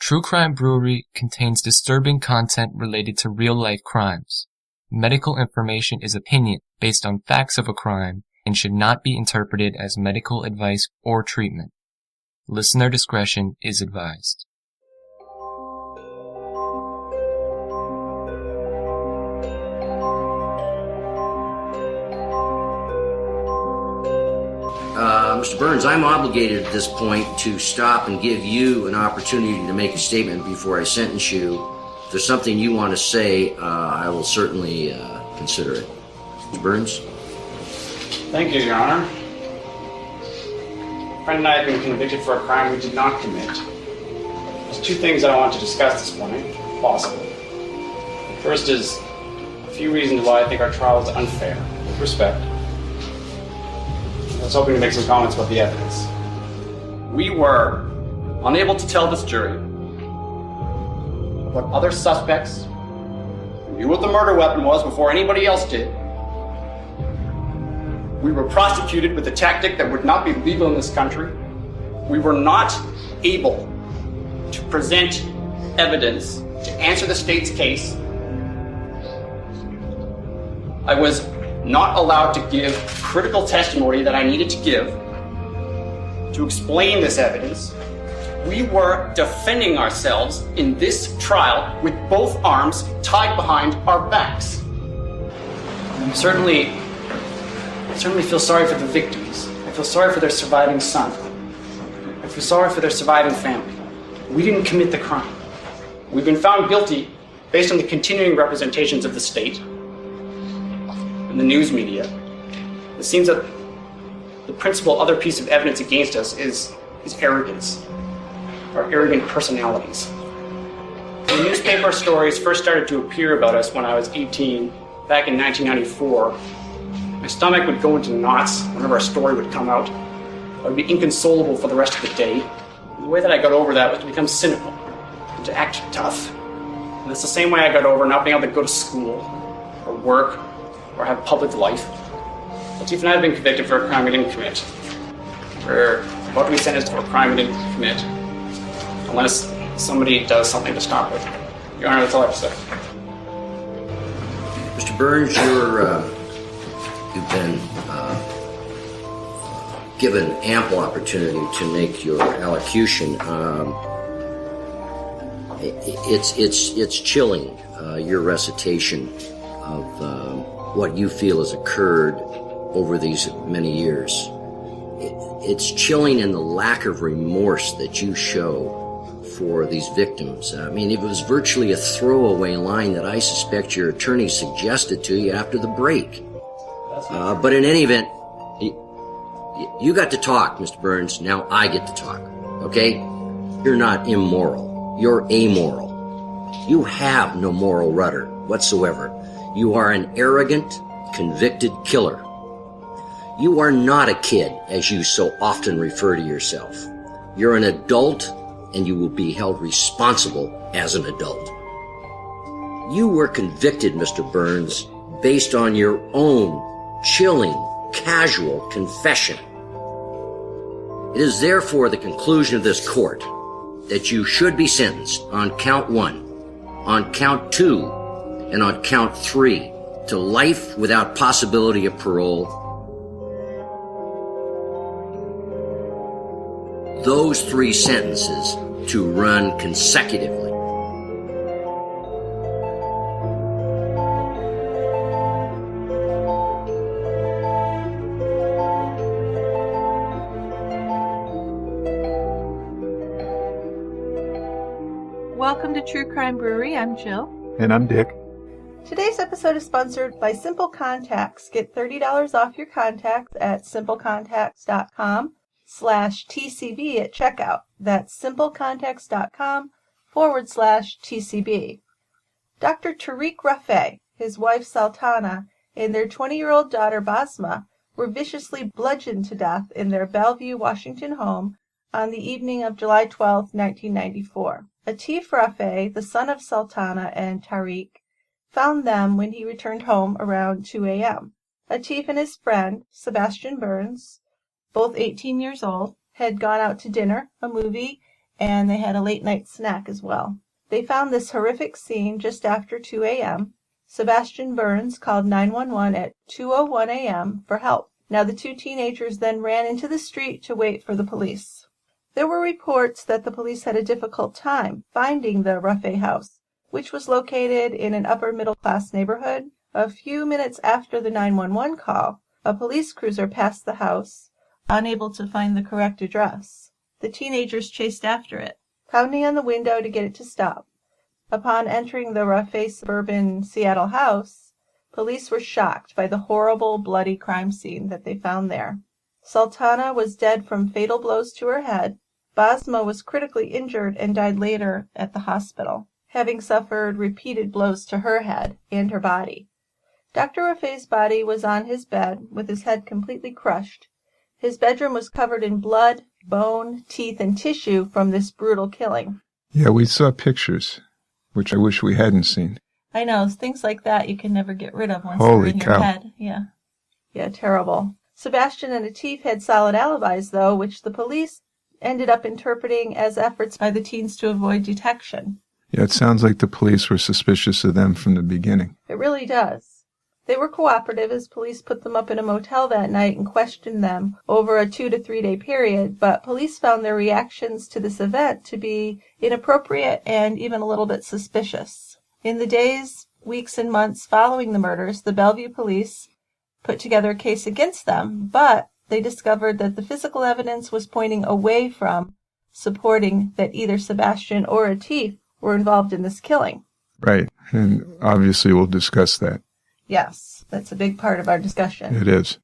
True Crime Brewery contains disturbing content related to real-life crimes. Medical information is opinion based on facts of a crime and should not be interpreted as medical advice or treatment. Listener discretion is advised. Mr. Burns, I'm obligated at this point to stop and give you an opportunity to make a statement before I sentence you. If there's something you want to say, I will certainly consider it. Mr. Burns? Thank you, Your Honor. A friend and I have been convicted for a crime we did not commit. There's two things that I want to discuss this morning, if possible. The first is a few reasons why I think our trial is unfair, with respect. I was hoping to make some comments about the evidence. We were unable to tell this jury what other suspects knew what the murder weapon was before anybody else did. We were prosecuted with a tactic that would not be legal in this country. We were not able to present evidence to answer the state's case. I was not allowed to give critical testimony that I needed to give to explain this evidence. We were defending ourselves in this trial with both arms tied behind our backs. I certainly feel sorry for the victims. I feel sorry for their surviving son. I feel sorry for their surviving family. We didn't commit the crime. We've been found guilty based on the continuing representations of the state and the news media. It seems that the principal other piece of evidence against us is arrogance, our arrogant personalities. The newspaper stories first started to appear about us when I was 18, back in 1994. My stomach would go into knots whenever a story would come out. I would be inconsolable for the rest of the day. And the way that I got over that was to become cynical and to act tough. And that's the same way I got over not being able to go to school or work or have public life. Latif and I have been convicted for a crime we didn't commit. We're about to be sentenced for a crime we didn't commit, unless somebody does something to stop it. Your Honor, that's all I have to say. Mr. Burns, you've been given ample opportunity to make your allocution. It's chilling, your recitation of what you feel has occurred over these many years. It's chilling in the lack of remorse that you show for these victims. I mean, it was virtually a throwaway line that I suspect your attorney suggested to you after the break. But in any event, you got to talk, Mr. Burns. Now I get to talk, okay? You're not immoral. You're amoral. You have no moral rudder whatsoever. You are an arrogant, convicted killer. You are not a kid, as you so often refer to yourself. You're an adult, and you will be held responsible as an adult. You were convicted, Mr. Burns, based on your own chilling, casual confession. It is therefore the conclusion of this court that you should be sentenced on count 1, on count 2, and on count 3 to life without possibility of parole. Those 3 sentences to run consecutively. Welcome to True Crime Brewery. I'm Jill. And I'm Dick. Today's episode is sponsored by Simple Contacts. Get $30 off your contacts at simplecontacts.com/TCB at checkout. That's simplecontacts.com/TCB. Dr. Tariq Rafay, his wife Sultana, and their 20-year-old daughter Basma were viciously bludgeoned to death in their Bellevue, Washington home on the evening of July 12, 1994. Atif Rafay, the son of Sultana and Tariq, found them when he returned home around 2 a.m. Atif and his friend, Sebastian Burns, both 18 years old, had gone out to dinner, a movie, and they had a late-night snack as well. They found this horrific scene just after 2 a.m. Sebastian Burns called 911 at 2:01 a.m. for help. Now, the two teenagers then ran into the street to wait for the police. There were reports that the police had a difficult time finding the Raffay house, which was located in an upper-middle-class neighborhood. A few minutes after the 911 call, a police cruiser passed the house, unable to find the correct address. The teenagers chased after it, pounding on the window to get it to stop. Upon entering the Raffay suburban Seattle house, police were shocked by the horrible, bloody crime scene that they found there. Sultana was dead from fatal blows to her head. Basma was critically injured and died later at the hospital, having suffered repeated blows to her head and her body. Dr. Raffay's body was on his bed with his head completely crushed. His bedroom was covered in blood, bone, teeth, and tissue from this brutal killing. Yeah, we saw pictures, which I wish we hadn't seen. I know, things like that you can never get rid of once Holy they're in cow. your head. Yeah, terrible. Sebastian and Atif had solid alibis, though, which the police ended up interpreting as efforts by the teens to avoid detection. Yeah, it sounds like the police were suspicious of them from the beginning. It really does. They were cooperative as police put them up in a motel that night and questioned them over a 2 to 3 day period, but police found their reactions to this event to be inappropriate and even a little bit suspicious. In the days, weeks, and months following the murders, the Bellevue police put together a case against them, but they discovered that the physical evidence was pointing away from supporting that either Sebastian or Atif were involved in this killing. Right, and obviously we'll discuss that. Yes, that's a big part of our discussion. It is.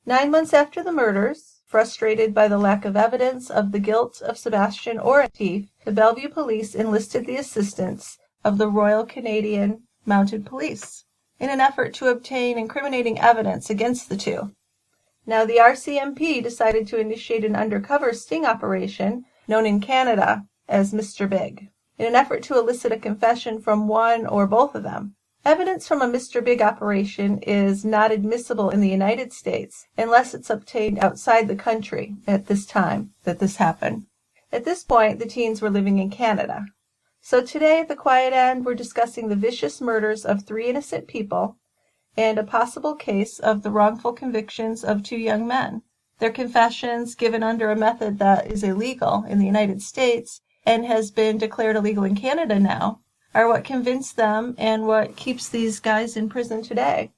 9 months after the murders, frustrated by the lack of evidence of the guilt of Sebastian or Atif, the Bellevue police enlisted the assistance of the Royal Canadian Mounted Police in an effort to obtain incriminating evidence against the two. Now, the RCMP decided to initiate an undercover sting operation known in Canada as Mr. Big, in an effort to elicit a confession from one or both of them. Evidence from a Mr. Big operation is not admissible in the United States unless it's obtained outside the country at this time that this happened. At this point, the teens were living in Canada. So today at the Quiet End, we're discussing the vicious murders of 3 innocent people and a possible case of the wrongful convictions of 2 young men. Their confessions, given under a method that is illegal in the United States and has been declared illegal in Canada now, are what convinced them and what keeps these guys in prison today.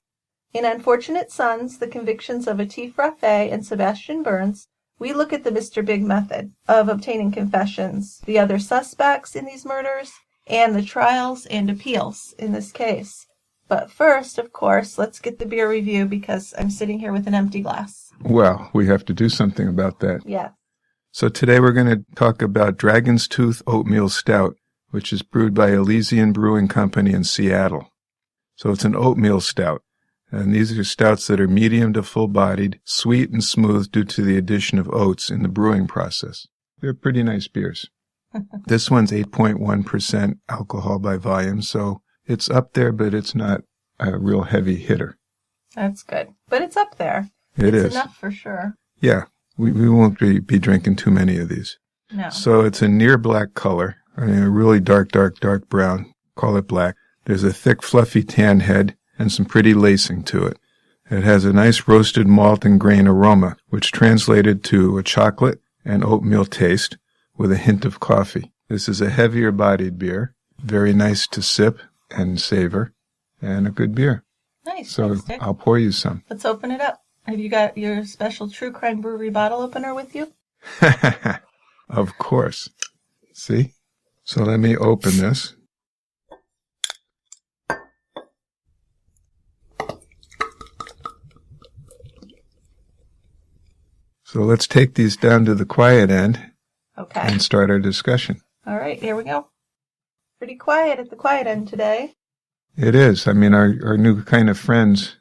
In Unfortunate Sons, the convictions of Atif Raffay and Sebastian Burns, we look at the Mr. Big method of obtaining confessions, the other suspects in these murders, and the trials and appeals in this case. But first, of course, let's get the beer review because I'm sitting here with an empty glass. Well, we have to do something about that. Yeah. So today we're going to talk about Dragon's Tooth Oatmeal Stout, which is brewed by Elysian Brewing Company in Seattle. So it's an oatmeal stout, and these are stouts that are medium to full-bodied, sweet and smooth due to the addition of oats in the brewing process. They're pretty nice beers. This one's 8.1% alcohol by volume, so it's up there, but it's not a real heavy hitter. That's good. But it's up there. It's It's enough for sure. Yeah, we won't be drinking too many of these. No. So it's a near black color. I mean, a really dark brown. Call it black. There's a thick, fluffy tan head and some pretty lacing to it. It has a nice roasted malt and grain aroma, which translated to a chocolate and oatmeal taste with a hint of coffee. This is a heavier bodied beer, very nice to sip and savor, and a good beer. Nice. So Thanks, Dick. I'll pour you some. Let's open it up. Have you got your special True Crime Brewery bottle opener with you? Of course. See? So let me open this. So let's take these down to the quiet end Okay. and start our discussion. All right, here we go. Pretty quiet at the quiet end today. It is. I mean, our new kind of friends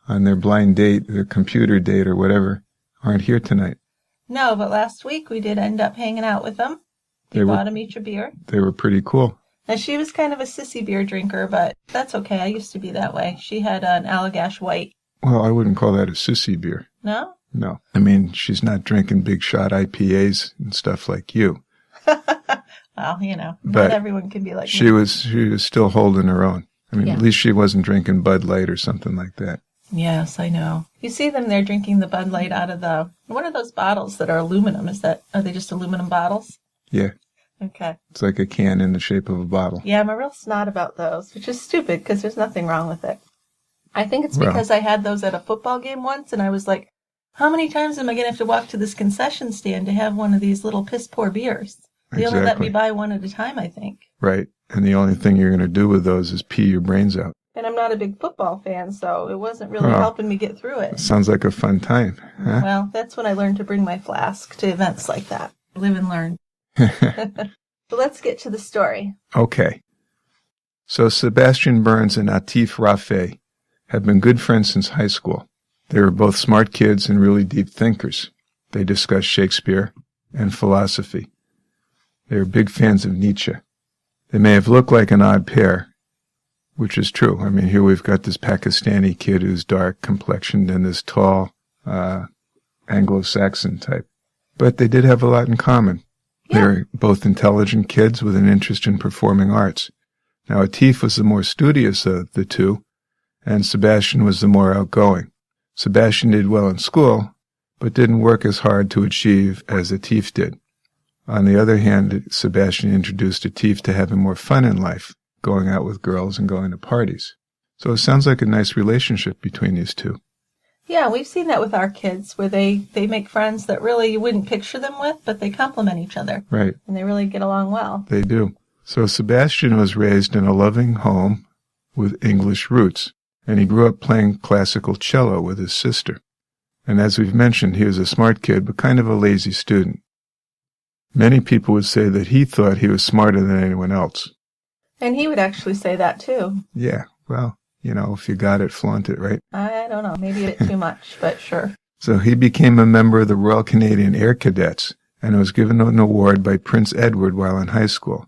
on their blind date, their computer date or whatever, aren't here tonight. No, but last week we did end up hanging out with them. We bought them each a beer. They were pretty cool. Now, she was kind of a sissy beer drinker, but that's okay. I used to be that way. She had an Allagash White. Well, I wouldn't call that a sissy beer. No? No. I mean, she's not drinking big shot IPAs and stuff like you. Well, not But everyone can be like she me. was still holding her own. I mean, Yeah. at least she wasn't drinking Bud Light or something like that. Yes, I know. You see them there drinking the Bud Light out of what are those bottles that are aluminum? Are they just aluminum bottles? Yeah, Okay. it's like a can in the shape of a bottle. Yeah, I'm a real snot about those, which is stupid because there's nothing wrong with it. I think it's Well. because I had those at a football game once, and I was like, how many times am I going to have to walk to this concession stand to have one of these little piss-poor beers? They only let me Exactly. buy one at a time, I think. Right. And the only thing you're going to do with those is pee your brains out. And I'm not a big football fan, so it wasn't really Oh. helping me get through it. Sounds like a fun time, huh? Well, that's when I learned to bring my flask to events like that. Live and learn. So let's get to the story. Okay. So Sebastian Burns and Atif Rafe have been good friends since high school. They were both smart kids and really deep thinkers. They discussed Shakespeare and philosophy. They were big fans of Nietzsche. They may have looked like an odd pair, which is true. I mean, here we've got this Pakistani kid who's dark complexioned and this tall Anglo-Saxon type. But they did have a lot in common. They Yeah. were both intelligent kids with an interest in performing arts. Now, Atif was the more studious of the two, and Sebastian was the more outgoing. Sebastian did well in school, but didn't work as hard to achieve as Atif did. On the other hand, Sebastian introduced Atif to having more fun in life, going out with girls and going to parties. So it sounds like a nice relationship between these two. Yeah, we've seen that with our kids, where they make friends that really you wouldn't picture them with, but they complement each other, Right, and they really get along well. they do. So Sebastian was raised in a loving home with English roots, and he grew up playing classical cello with his sister. And as we've mentioned, he was a smart kid, but kind of a lazy student. Many people would say that he thought he was smarter than anyone else. And he would actually say that too. Yeah, well, if you got it, flaunt it, right? I don't know, maybe a bit too much, but sure. So he became a member of the Royal Canadian Air Cadets and was given an award by Prince Edward while in high school.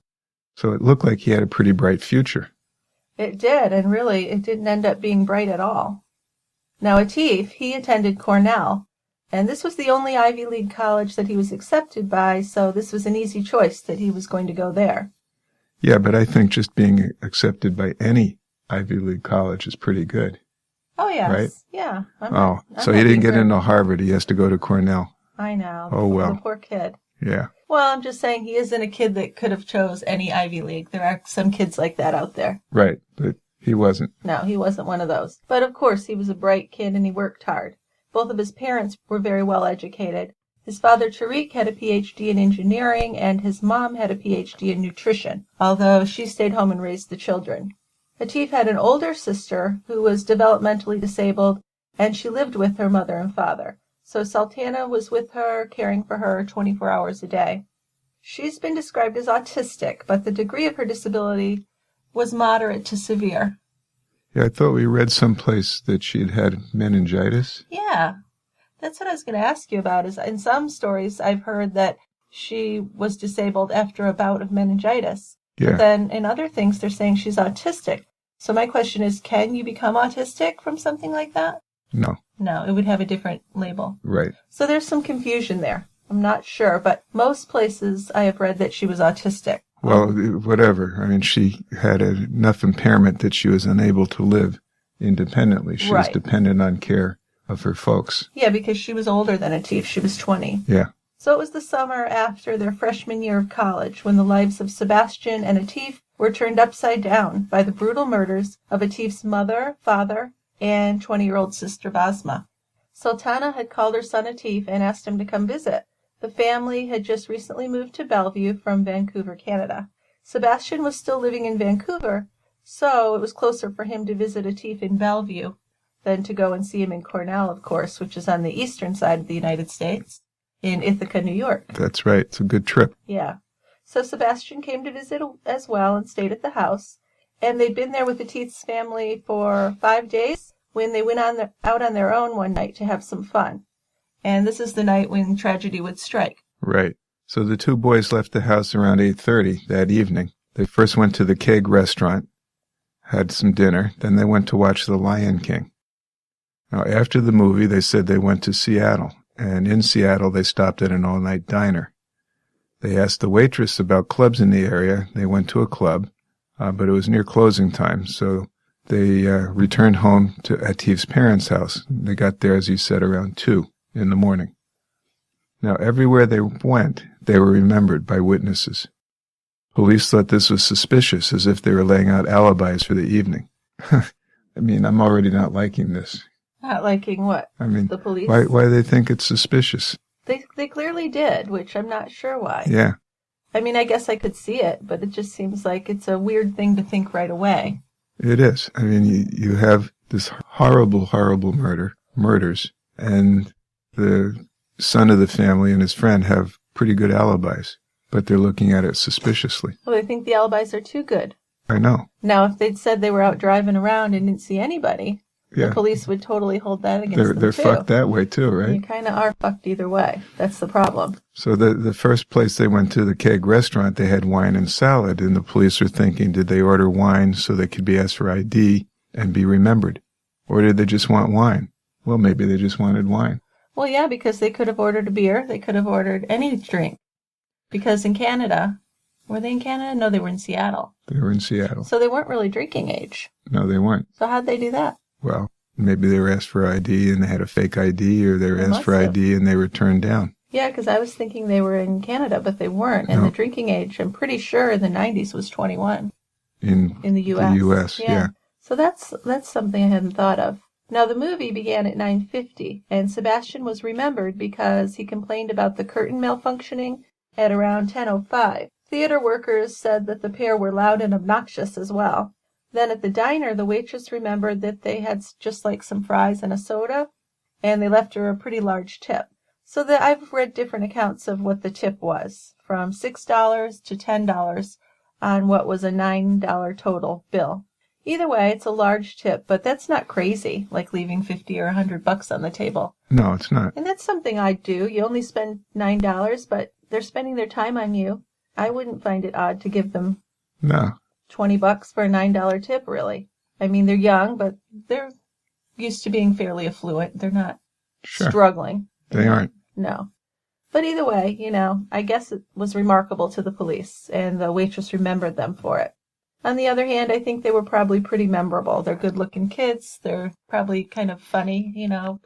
So it looked like he had a pretty bright future. It did, and really, it didn't end up being bright at all. Now, Atif, he attended Cornell, and this was the only Ivy League college that he was accepted by, so this was an easy choice that he was going to go there. Yeah, but I think just being accepted by any Ivy League college is pretty good. Oh, yes. Right? Yeah. I'm So not he didn't being get very- into Harvard. He has to go to Cornell. I know. Oh, well. The poor kid. Yeah, Well, I'm just saying he isn't a kid that could have chose any Ivy League. There are some kids like that out there. right. But he wasn't. No, he wasn't one of those. But of course, he was a bright kid and he worked hard. Both of his parents were very well educated. His father, Tariq, had a PhD in engineering, and his mom had a PhD in nutrition, although she stayed home and raised the children. Atif had an older sister who was developmentally disabled, and she lived with her mother and father. So Sultana was with her, caring for her 24 hours a day. She's been described as autistic, but the degree of her disability was moderate to severe. Yeah, I thought we read someplace that she had had meningitis. Yeah, that's what I was going to ask you about. Is in some stories I've heard that she was disabled after a bout of meningitis. Yeah. But then in other things they're saying she's autistic. So my question is, can you become autistic from something like that? No, No, it would have a different label. right. So there's some confusion there. I'm not sure, but most places I have read that she was autistic. Well, whatever. I mean, she had enough impairment that she was unable to live independently. She was Right. dependent on care of her folks. Yeah, because she was older than Atif. She was 20. Yeah, So it was the summer after their freshman year of college when the lives of Sebastian and Atif were turned upside down by the brutal murders of Atif's mother, father, and 20-year-old sister Basma. Sultana had called her son Atif and asked him to come visit. The family had just recently moved to Bellevue from Vancouver, Canada. Sebastian was still living in Vancouver, so it was closer for him to visit Atif in Bellevue than to go and see him in Cornell, of course, which is on the eastern side of the United States, in Ithaca, New York. that's right. It's a good trip. Yeah. So Sebastian came to visit as well and stayed at the house, and they'd been there with Atif's family for 5 days when they went out on their own one night to have some fun. And this is the night when tragedy would strike. Right. So the two boys left the house around 8:30 that evening. They first went to the Keg restaurant, had some dinner, then they went to watch The Lion King. Now, after the movie, they said they went to Seattle, and in Seattle, they stopped at an all-night diner. They asked the waitress about clubs in the area. They went to a club, but it was near closing time, so they returned home to Atif's parents' house. They got there, as he said, around 2 in the morning. Now, everywhere they went, they were remembered by witnesses. Police thought this was suspicious, as if they were laying out alibis for the evening. I mean, I'm already not liking this. Not liking what? I mean, the police? why do they think it's suspicious? They clearly did, which I'm not sure why. Yeah. I mean, I guess I could see it, but it just seems like it's a weird thing to think right away. It is. I mean, you have this horrible, horrible murders, and the son of the family and his friend have pretty good alibis, but they're looking at it suspiciously. Well, they think the alibis are too good. I know. Now, if they'd said they were out driving around and didn't see anybody, Yeah. the police would totally hold that against them, They're too. fucked that way, too, right? You kind of are fucked either way. That's the problem. So the first place they went to, the Keg restaurant, they had wine and salad, and the police were thinking, did they order wine so they could be asked for ID and be remembered? Or did they just want wine? Well, maybe they just wanted wine. Well, yeah, because they could have ordered a beer. They could have ordered any drink. Because in Canada, were they in Canada? No, they were in Seattle. They were in Seattle. So they weren't really drinking age. No, they weren't. So how'd they do that? Well, maybe they were asked for ID and they had a fake ID, or they were They asked for must have. ID and they were turned down. Yeah, because I was thinking they were in Canada, but they weren't. And No. the drinking age, I'm pretty sure in the 90s was 21 In in the U.S. the U.S., yeah. So that's something I hadn't thought of. Now, the movie began at 9:50, and Sebastian was remembered because he complained about the curtain malfunctioning at around 10:05. Theater workers said that the pair were loud and obnoxious as well. Then at the diner, the waitress remembered that they had just like some fries and a soda, and they left her a pretty large tip. So that I've read different accounts of what the tip was, from $6 to $10 on what was a $9 total bill. Either way, it's a large tip, but that's not crazy, like leaving $50 or $100 on the table. No, it's not. And that's something I'd do. You only spend $9, but they're spending their time on you. I wouldn't find it odd to give them No. $20 for a $9 tip, really. I mean, they're young, but they're used to being fairly affluent. They're not Sure. struggling. They aren't. No. But either way, I guess it was remarkable to the police, and the waitress remembered them for it. On the other hand, I think they were probably pretty memorable. They're good-looking kids. They're probably kind of funny,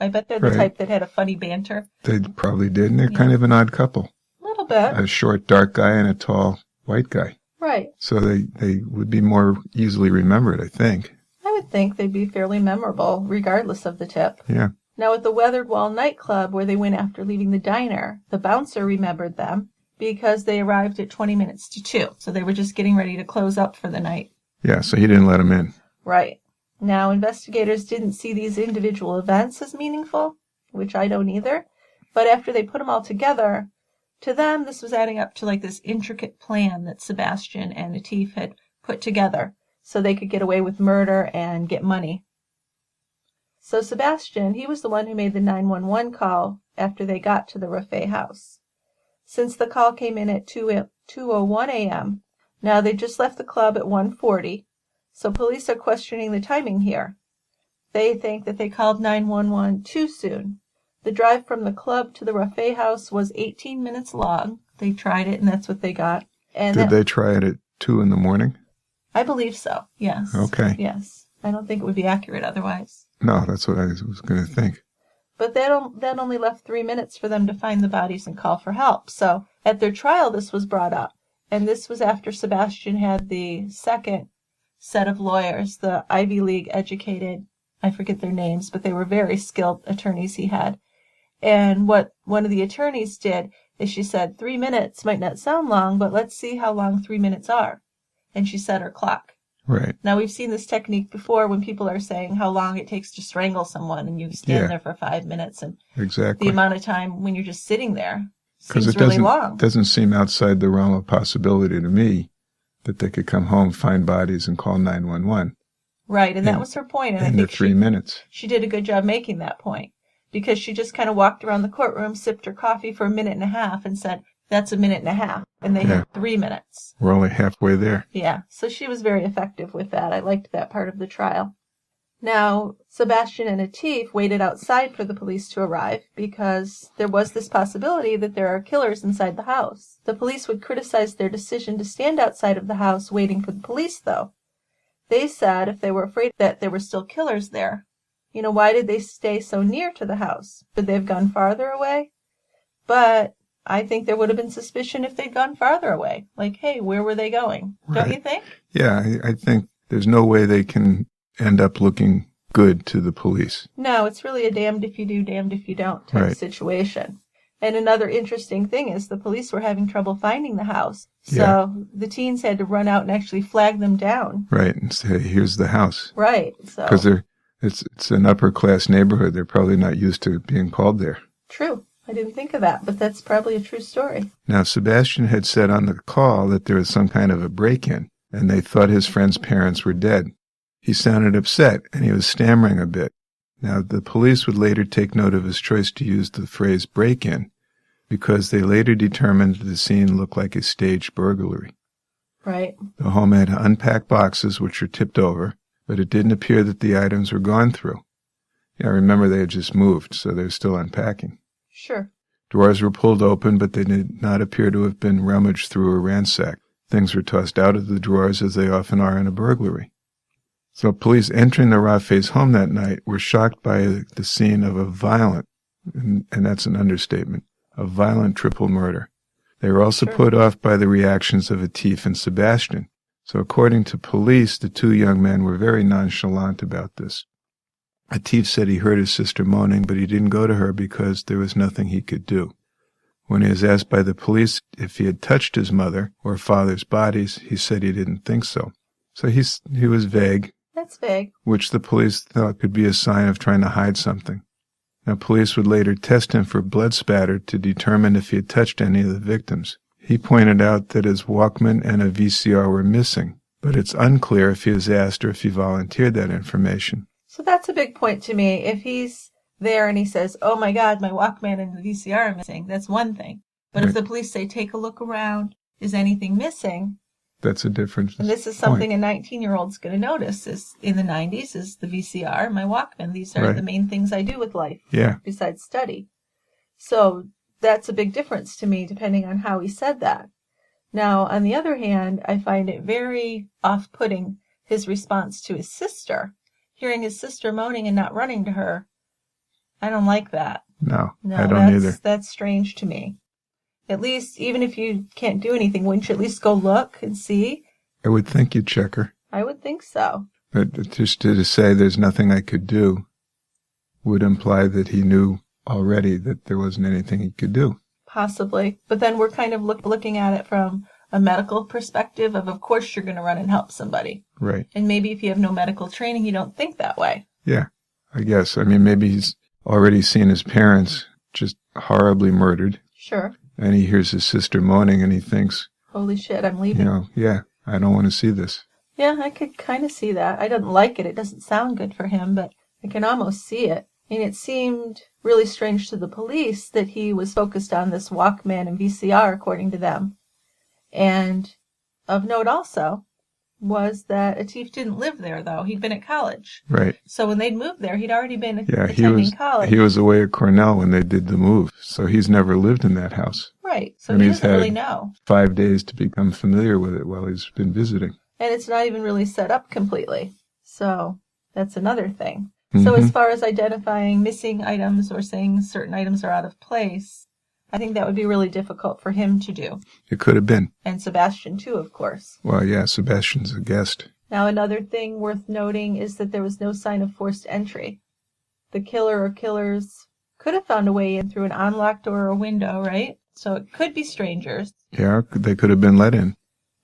I bet they're the Right. type that had a funny banter. They probably did, and they're Yeah. kind of an odd couple. A little bit. A short, dark guy and a tall, white guy. Right. So they would be more easily remembered, I think. I would think they'd be fairly memorable, regardless of the tip. Yeah. Now, at the Weathered Wall nightclub, where they went after leaving the diner, the bouncer remembered them because they arrived at 20 minutes to 2. So they were just getting ready to close up for the night. Yeah, so he didn't let him in. Right. Now, investigators didn't see these individual events as meaningful, which I don't either. But after they put them all together, to them, this was adding up to like this intricate plan that Sebastian and Atif had put together so they could get away with murder and get money. So Sebastian, he was the one who made the 911 call after they got to the Raffet house. Since the call came in at 2:01 a.m., now they just left the club at 1:40, so police are questioning the timing here. They think that they called 911 too soon. The drive from the club to the Raffet house was 18 minutes long. They tried it, and that's what they got. And Did they try it at 2 in the morning? I believe so, yes. Okay. Yes. I don't think it would be accurate otherwise. No, that's what I was going to think. But that only left 3 minutes for them to find the bodies and call for help. So at their trial, this was brought up. And this was after Sebastian had the second set of lawyers, the Ivy League educated, I forget their names, but they were very skilled attorneys he had. And what one of the attorneys did is she said, 3 minutes might not sound long, but let's see how long 3 minutes are. And she set her clock. Right. Now, we've seen this technique before when people are saying how long it takes to strangle someone, and you stand Yeah. there for 5 minutes, and Exactly. the amount of time when you're just sitting there Because seems it really long. doesn't seem outside the realm of possibility to me that they could come home, find bodies, and call 911 Right, and that in- was her point, and I in the think 3 minutes. she did a good job making that point, because she just kind of walked around the courtroom, sipped her coffee for a minute and a half, and said, that's a minute and a half, and they Yeah. had 3 minutes. We're only halfway there. Yeah, so she was very effective with that. I liked that part of the trial. Now, Sebastian and Atif waited outside for the police to arrive because there was this possibility that there are killers inside the house. The police would criticize their decision to stand outside of the house waiting for the police, though. They said if they were afraid that there were still killers there, why did they stay so near to the house? Could they have gone farther away? But I think there would have been suspicion if they'd gone farther away. Like, hey, where were they going? Right. Don't you think? Yeah, I think there's no way they can end up looking good to the police. No, it's really a damned if you do, damned if you don't type situation. And another interesting thing is the police were having trouble finding the house. So the teens had to run out and actually flag them down. Right, and say, here's the house. Right. So Because it's an upper-class neighborhood. They're probably not used to being called there. True. I didn't think of that, but that's probably a true story. Now, Sebastian had said on the call that there was some kind of a break-in, and they thought his friend's parents were dead. He sounded upset, and he was stammering a bit. Now, the police would later take note of his choice to use the phrase break-in, because they later determined that the scene looked like a staged burglary. Right. The home had unpacked boxes which were tipped over, but it didn't appear that the items were gone through. Remember they had just moved, so they were still unpacking. Sure. Drawers were pulled open, but they did not appear to have been rummaged through or ransacked. Things were tossed out of the drawers as they often are in a burglary. So police entering the Raffes' home that night were shocked by the scene of a violent, and that's an understatement, a violent triple murder. They were also put off by the reactions of Atif and Sebastian. So according to police, the two young men were very nonchalant about this. Atif said he heard his sister moaning, but he didn't go to her because there was nothing he could do. When he was asked by the police if he had touched his mother or father's bodies, he said he didn't think so. So he was vague. That's vague. Which the police thought could be a sign of trying to hide something. Now, police would later test him for blood spatter to determine if he had touched any of the victims. He pointed out that his Walkman and a VCR were missing, but it's unclear if he was asked or if he volunteered that information. So that's a big point to me. If he's there and he says, oh my God, my Walkman and the VCR are missing, that's one thing. But if the police say, take a look around, is anything missing? That's a difference. And this is something a 19-year-old's going to notice. Is in the 90s is the VCR and my Walkman. These are the main things I do with life. Yeah. Besides study. So that's a big difference to me, depending on how he said that. Now, on the other hand, I find it very off-putting, his response to his sister. Hearing his sister moaning and not running to her, I don't like that. No, I don't either. That's strange to me. At least, even if you can't do anything, wouldn't you at least go look and see? I would think you'd check her. I would think so. But just to say there's nothing I could do would imply that he knew already that there wasn't anything he could do. Possibly. But then we're kind of looking at it from a medical perspective of course you're going to run and help somebody. Right. And maybe if you have no medical training, you don't think that way. Yeah, I guess. I mean, maybe he's already seen his parents just horribly murdered. Sure. And he hears his sister moaning and he thinks, holy shit, I'm leaving. I don't want to see this. Yeah, I could kind of see that. I don't like it. It doesn't sound good for him, but I can almost see it. And it seemed really strange to the police that he was focused on this Walkman and VCR, according to them. And of note also was that Atif didn't live there, though. He'd been at college. Right. So when they'd moved there, he'd already been attending college. He was away at Cornell when they did the move, so he's never lived in that house. Right. So and he he's doesn't had really know. 5 days to become familiar with it while he's been visiting. And it's not even really set up completely. So that's another thing. So as far as identifying missing items or saying certain items are out of place, I think that would be really difficult for him to do. It could have been. And Sebastian, too, of course. Well, yeah, Sebastian's a guest. Now, another thing worth noting is that there was no sign of forced entry. The killer or killers could have found a way in through an unlocked door or window, right? So it could be strangers. Yeah, they could have been let in.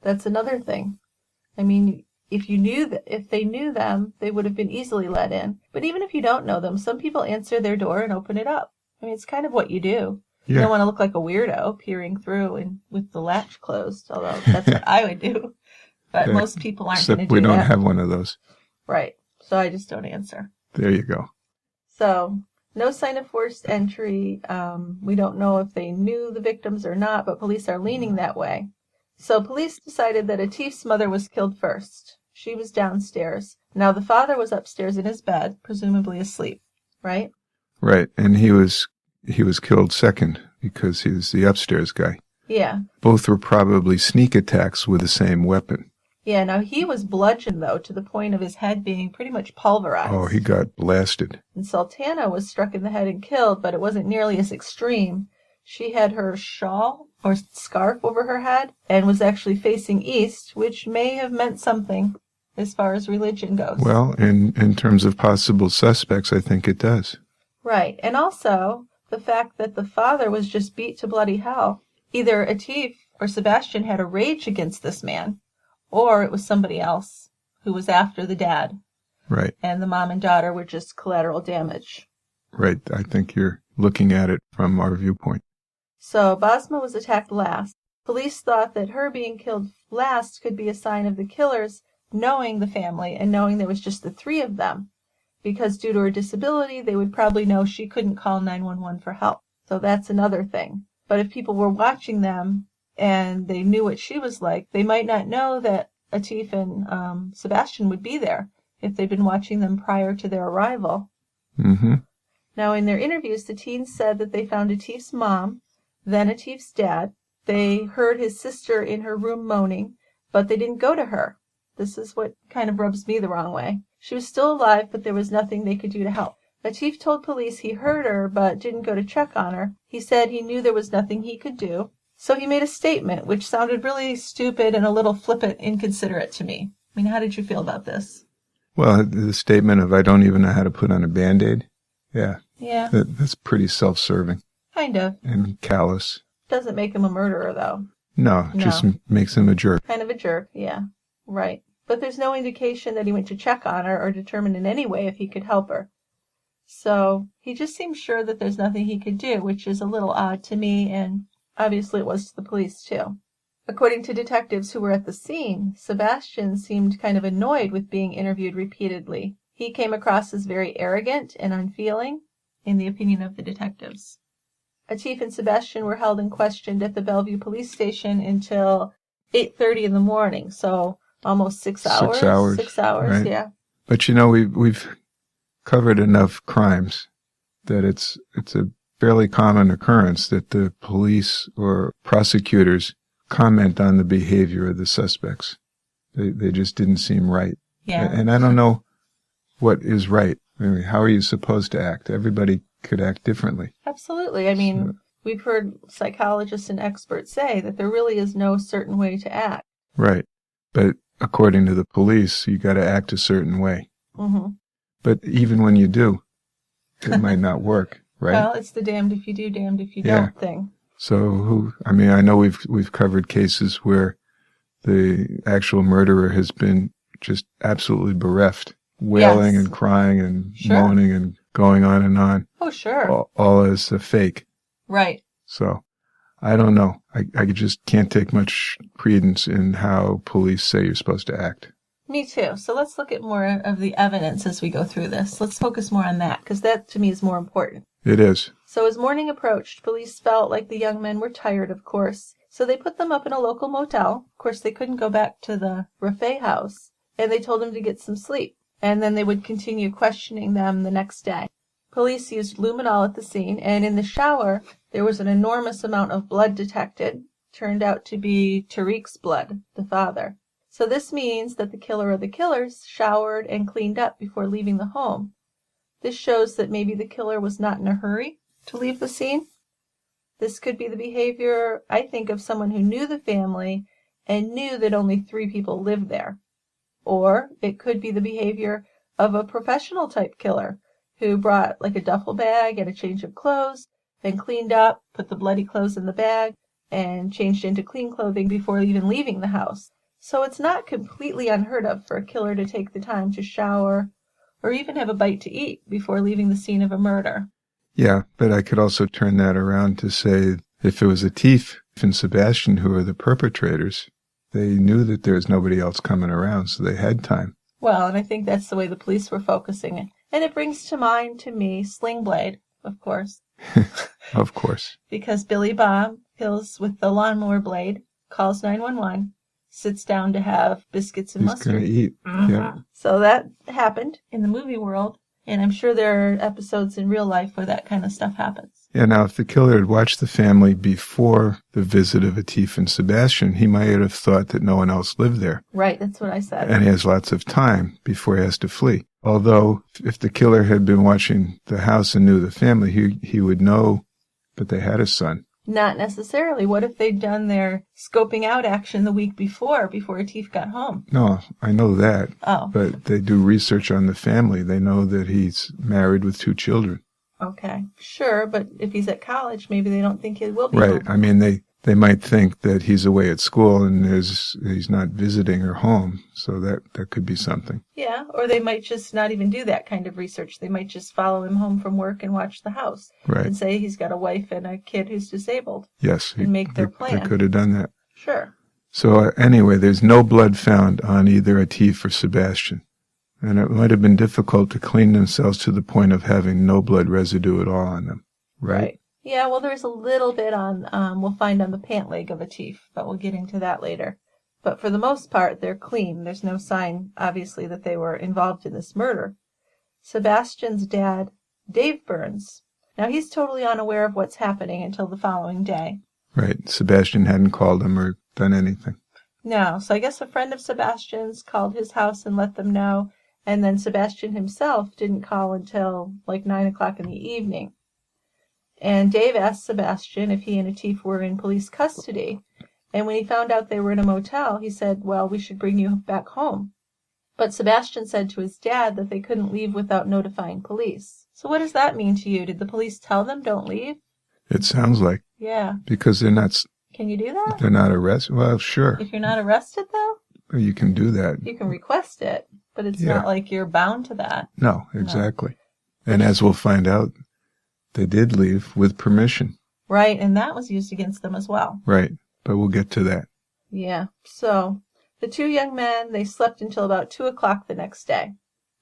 That's another thing. I mean, if they knew them, they would have been easily let in. But even if you don't know them, some people answer their door and open it up. I mean, it's kind of what you do. Yeah. You don't want to look like a weirdo peering through and with the latch closed, although that's what I would do. But most people aren't going to do that. We don't have one of those. Right. So I just don't answer. There you go. So no sign of forced entry. We don't know if they knew the victims or not, but police are leaning that way. So police decided that Atif's mother was killed first. She was downstairs. Now, the father was upstairs in his bed, presumably asleep, right? Right. And he was killed second because he was the upstairs guy. Yeah. Both were probably sneak attacks with the same weapon. Yeah, now he was bludgeoned, though, to the point of his head being pretty much pulverized. Oh, he got blasted. And Sultana was struck in the head and killed, but it wasn't nearly as extreme. She had her shawl or scarf over her head and was actually facing east, which may have meant something as far as religion goes. Well, in terms of possible suspects, I think it does. Right, and also the fact that the father was just beat to bloody hell. Either Atif or Sebastian had a rage against this man, or it was somebody else who was after the dad. Right. And the mom and daughter were just collateral damage. Right. I think you're looking at it from our viewpoint. So Basma was attacked last. Police thought that her being killed last could be a sign of the killers knowing the family and knowing there was just the three of them. Because due to her disability, they would probably know she couldn't call 911 for help. So that's another thing. But if people were watching them and they knew what she was like, they might not know that Atif and Sebastian would be there if they'd been watching them prior to their arrival. Mm-hmm. Now, in their interviews, the teens said that they found Atif's mom, then Atif's dad. They heard his sister in her room moaning, but they didn't go to her. This is what kind of rubs me the wrong way. She was still alive, but there was nothing they could do to help. Atif told police he heard her, but didn't go to check on her. He said he knew there was nothing he could do. So he made a statement, which sounded really stupid and a little flippant, inconsiderate to me. I mean, how did you feel about this? Well, the statement of, I don't even know how to put on a Band-Aid. Yeah. Yeah. That's pretty self-serving. Kind of. And callous. Doesn't make him a murderer, though. No, just makes him a jerk. Kind of a jerk, yeah. Right. But there's no indication that he went to check on her or determine in any way if he could help her. So he just seems sure that there's nothing he could do, which is a little odd to me, and obviously it was to the police, too. According to detectives who were at the scene, Sebastian seemed kind of annoyed with being interviewed repeatedly. He came across as very arrogant and unfeeling, in the opinion of the detectives. Atif and Sebastian were held and questioned at the Bellevue police station until 8:30 in the morning, so almost 6 hours. 6 hours. 6 hours, right? Yeah. But we've covered enough crimes that it's a fairly common occurrence that the police or prosecutors comment on the behavior of the suspects. They just didn't seem right. Yeah. And I don't know what is right. I mean, how are you supposed to act? Everybody could act differently. Absolutely. I mean, we've heard psychologists and experts say that there really is no certain way to act. Right. But according to the police, you got to act a certain way. Mm-hmm. But even when you do, it might not work, right? Well, it's the damned if you do, damned if you don't thing. So I know we've covered cases where the actual murderer has been just absolutely bereft, wailing and crying and moaning and going on and on. Oh, sure. All as a fake. Right. So I don't know. I just can't take much credence in how police say you're supposed to act. Me too. So let's look at more of the evidence as we go through this. Let's focus more on that, because that to me is more important. It is. So as morning approached, police felt like the young men were tired, of course. So they put them up in a local motel. Of course, they couldn't go back to the Raffay house. And they told them to get some sleep. And then they would continue questioning them the next day. Police used luminol at the scene, and in the shower, there was an enormous amount of blood detected. Turned out to be Tariq's blood, the father. So this means that the killer or the killers showered and cleaned up before leaving the home. This shows that maybe the killer was not in a hurry to leave the scene. This could be the behavior, I think, of someone who knew the family and knew that only 3 people lived there. Or it could be the behavior of a professional type killer who brought like a duffel bag and a change of clothes and cleaned up, put the bloody clothes in the bag, and changed into clean clothing before even leaving the house. So it's not completely unheard of for a killer to take the time to shower or even have a bite to eat before leaving the scene of a murder. Yeah, but I could also turn that around to say if it was Atif and Sebastian who are the perpetrators, they knew that there was nobody else coming around, so they had time. Well, and I think that's the way the police were focusing it. And it brings to mind, to me, Sling Blade, of course. Of course. Because Billy Bob kills with the lawnmower blade, calls 911. sits down to have biscuits and He's mustard. going to eat. Mhm. Yeah. So that happened in the movie world, and I'm sure there are episodes in real life where that kind of stuff happens. Yeah, now if the killer had watched the family before the visit of Atif and Sebastian, he might have thought that no one else lived there. Right, that's what I said. And he has lots of time before he has to flee. Although, if the killer had been watching the house and knew the family, he would know that they had a son. Not necessarily. What if they'd done their scoping out action the week before Atif got home? No, I know that. Oh. But they do research on the family. They know that he's married with 2 children. Okay. Sure, but if he's at college, maybe they don't think he will be Right. home. I mean, they might think that he's away at school and he's not visiting her home. So that could be something. Yeah, or they might just not even do that kind of research. They might just follow him home from work and watch the house. Right. And say he's got a wife and a kid who's disabled. Yes. And make their plan. They could have done that. Sure. So anyway, there's no blood found on either Atif or Sebastian. And it might have been difficult to clean themselves to the point of having no blood residue at all on them. Right? Yeah, well, there's a little bit on, we'll find on the pant leg of Atif, but we'll get into that later. But for the most part, they're clean. There's no sign, obviously, that they were involved in this murder. Sebastian's dad, Dave Burns. Now, he's totally unaware of what's happening until the following day. Right. Sebastian hadn't called him or done anything. No, so I guess a friend of Sebastian's called his house and let them know, and then Sebastian himself didn't call until like 9 o'clock in the evening. And Dave asked Sebastian if he and Atif were in police custody. And when he found out they were in a motel, he said, well, we should bring you back home. But Sebastian said to his dad that they couldn't leave without notifying police. So what does that mean to you? Did the police tell them don't leave? It sounds like. Yeah. Because they're Can you do that? not arrested. Well, sure. If you're not arrested, though? You can do that. You can request it, but it's Yeah. not like you're bound to that. No, exactly. And as we'll find out, they did leave with permission. Right, and that was used against them as well. Right. But we'll get to that. Yeah, so the 2 young men, they slept until about 2 o'clock the next day.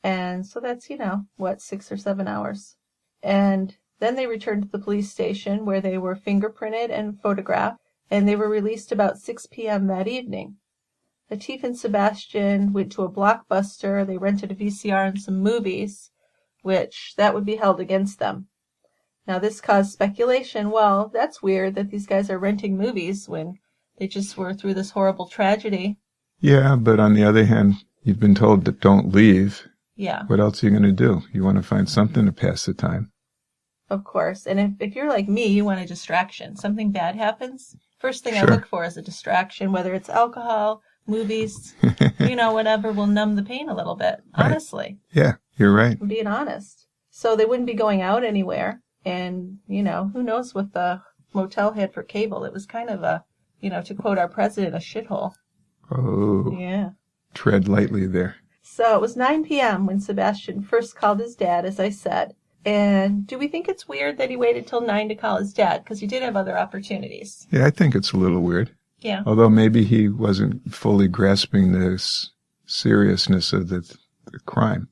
And so that's, 6 or 7 hours. And then they returned to the police station where they were fingerprinted and photographed, and they were released about 6 p.m. that evening. Atif and Sebastian went to a Blockbuster. They rented a VCR and some movies, which that would be held against them. Now, this caused speculation. Well, that's weird that these guys are renting movies when they just were through this horrible tragedy. Yeah, but on the other hand, you've been told that don't leave. Yeah, What else are you going to do? You want to find something to pass the time. of course. And if you're like me, you want a distraction. Something bad happens. First thing I Sure. look for is a distraction, whether it's alcohol, movies, whatever will numb the pain a little bit. Right. Honestly, Yeah, you're right. I'm being honest. So they wouldn't be going out anywhere. And, who knows what the motel had for cable. It was kind of a, to quote our president, a shithole. Oh, Yeah. tread lightly there. So it was 9 p.m. when Sebastian first called his dad, as I said. And do we think it's weird that he waited till 9 to call his dad? Because he did have other opportunities. Yeah, I think it's a little weird. Yeah. Although maybe he wasn't fully grasping the seriousness of the crime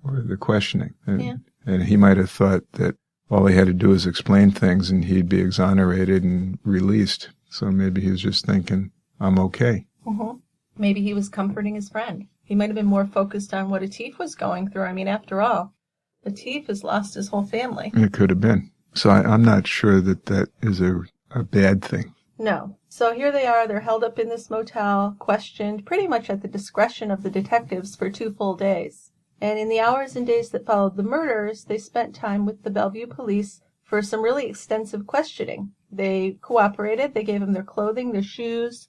or the questioning. And he might have thought that all he had to do was explain things and he'd be exonerated and released. So maybe he was just thinking, I'm okay. Mm-hmm. Maybe he was comforting his friend. He might have been more focused on what Atif was going through. I mean, after all, Atif has lost his whole family. It could have been. So I'm not sure that is a bad thing. No. So here they are. They're held up in this motel, questioned pretty much at the discretion of the detectives for 2 full days. And in the hours and days that followed the murders, they spent time with the Bellevue police for some really extensive questioning. They cooperated. They gave them their clothing, their shoes.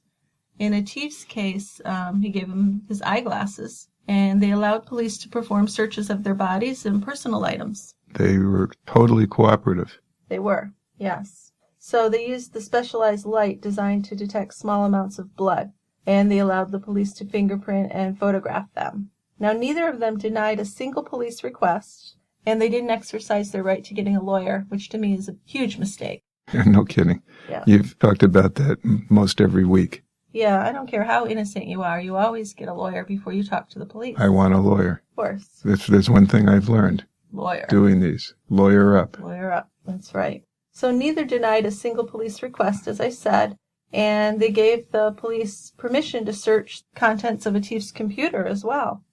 In Atif's case, he gave them his eyeglasses. And they allowed police to perform searches of their bodies and personal items. They were totally cooperative. They were, yes. So they used the specialized light designed to detect small amounts of blood, and they allowed the police to fingerprint and photograph them. Now, neither of them denied a single police request, and they didn't exercise their right to getting a lawyer, which to me is a huge mistake. No kidding. Yeah. You've talked about that most every week. Yeah, I don't care how innocent you are. You always get a lawyer before you talk to the police. I want a lawyer. Of course. If there's one thing I've learned Lawyer. doing these, lawyer up. Lawyer up. That's right. So neither denied a single police request, as I said, And they gave the police permission to search contents of Atif's computer as well.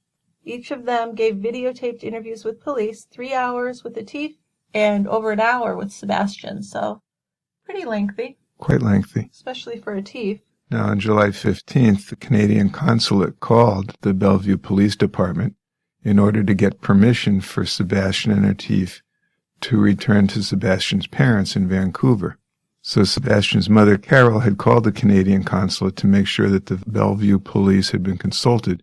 Each of them gave videotaped interviews with police, 3 hours with Atif and over an hour with Sebastian. So pretty lengthy, Quite lengthy. especially for Atif. Now, on July 15th, the Canadian consulate called the Bellevue Police Department in order to get permission for Sebastian and Atif to return to Sebastian's parents in Vancouver. So Sebastian's mother, Carol, had called the Canadian consulate to make sure that the Bellevue police had been consulted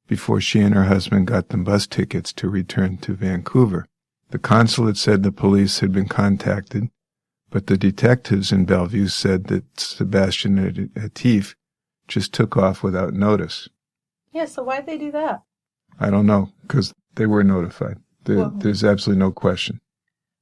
before she and her husband got them bus tickets to return to Vancouver. The consulate said the police had been contacted, but the detectives in Bellevue said that Sebastian and Atif just took off without notice. Yeah, so why'd they do that? I don't know, because they were notified. There's absolutely no question.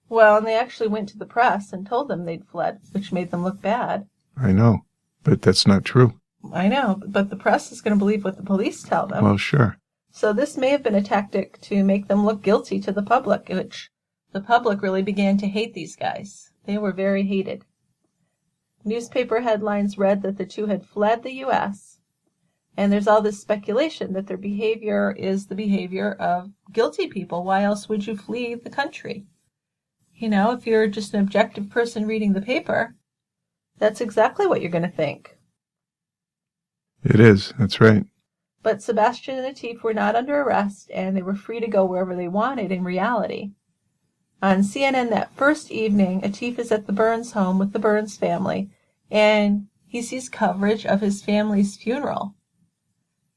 Well, and they actually went to the press and told them they'd fled, which made them look bad. I know, but that's not true. I know, but the press is going to believe what the police tell them. Well, sure. So this may have been a tactic to make them look guilty to the public, which the public really began to hate these guys. They were very hated. Newspaper headlines read that the two had fled the U.S., and there's all this speculation that their behavior is the behavior of guilty people. Why else would you flee the country? You know, if you're just an objective person reading the paper, that's exactly what you're going to think. It is. That's right. But Sebastian and Atif were not under arrest, and they were free to go wherever they wanted in reality. On CNN that first evening, Atif is at the Burns home with the Burns family, and he sees coverage of his family's funeral.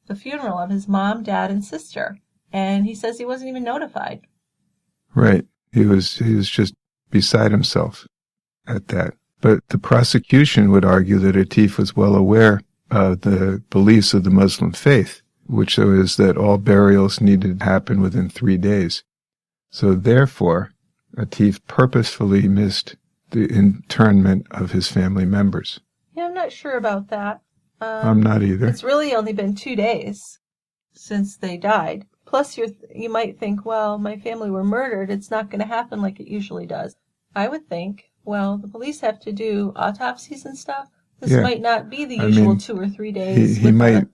The funeral of his mom, dad, and sister. And he says he wasn't even notified. Right. He was just beside himself at that. But the prosecution would argue that Atif was well aware of the beliefs of the Muslim faith, which is that all burials needed to happen within 3 days. So therefore, Atif purposefully missed the internment of his family members. Yeah, I'm not sure about that. I'm not either. It's really only been 2 days since they died. Plus, you might think, well, my family were murdered. It's not going to happen like it usually does. I would think, well, the police have to do autopsies and stuff. This might not be the usual 2 or 3 days. He might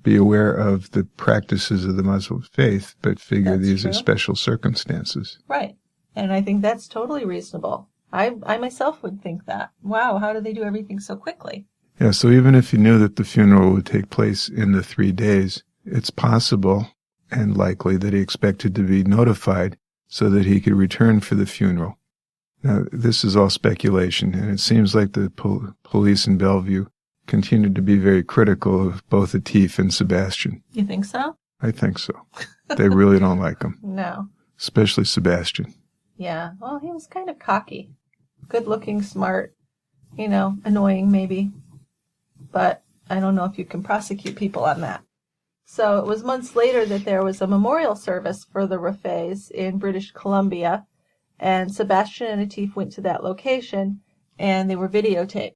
be aware of the practices of the Muslim faith, but figure these are special circumstances. Right. And I think that's totally reasonable. I myself would think that. Wow, how do they do everything so quickly? Yeah, so even if he knew that the funeral would take place in the 3 days, it's possible and likely that he expected to be notified so that he could return for the funeral. Now, this is all speculation, and it seems like the police in Bellevue continued to be very critical of both Atif and Sebastian. You think so? I think so. They really don't like him. No. Especially Sebastian. Yeah, well, he was kind of cocky. Good-looking, smart, annoying maybe. But I don't know if you can prosecute people on that. So it was months later that there was a memorial service for the Rafays in British Columbia, and Sebastian and Atif went to that location, and they were videotaped.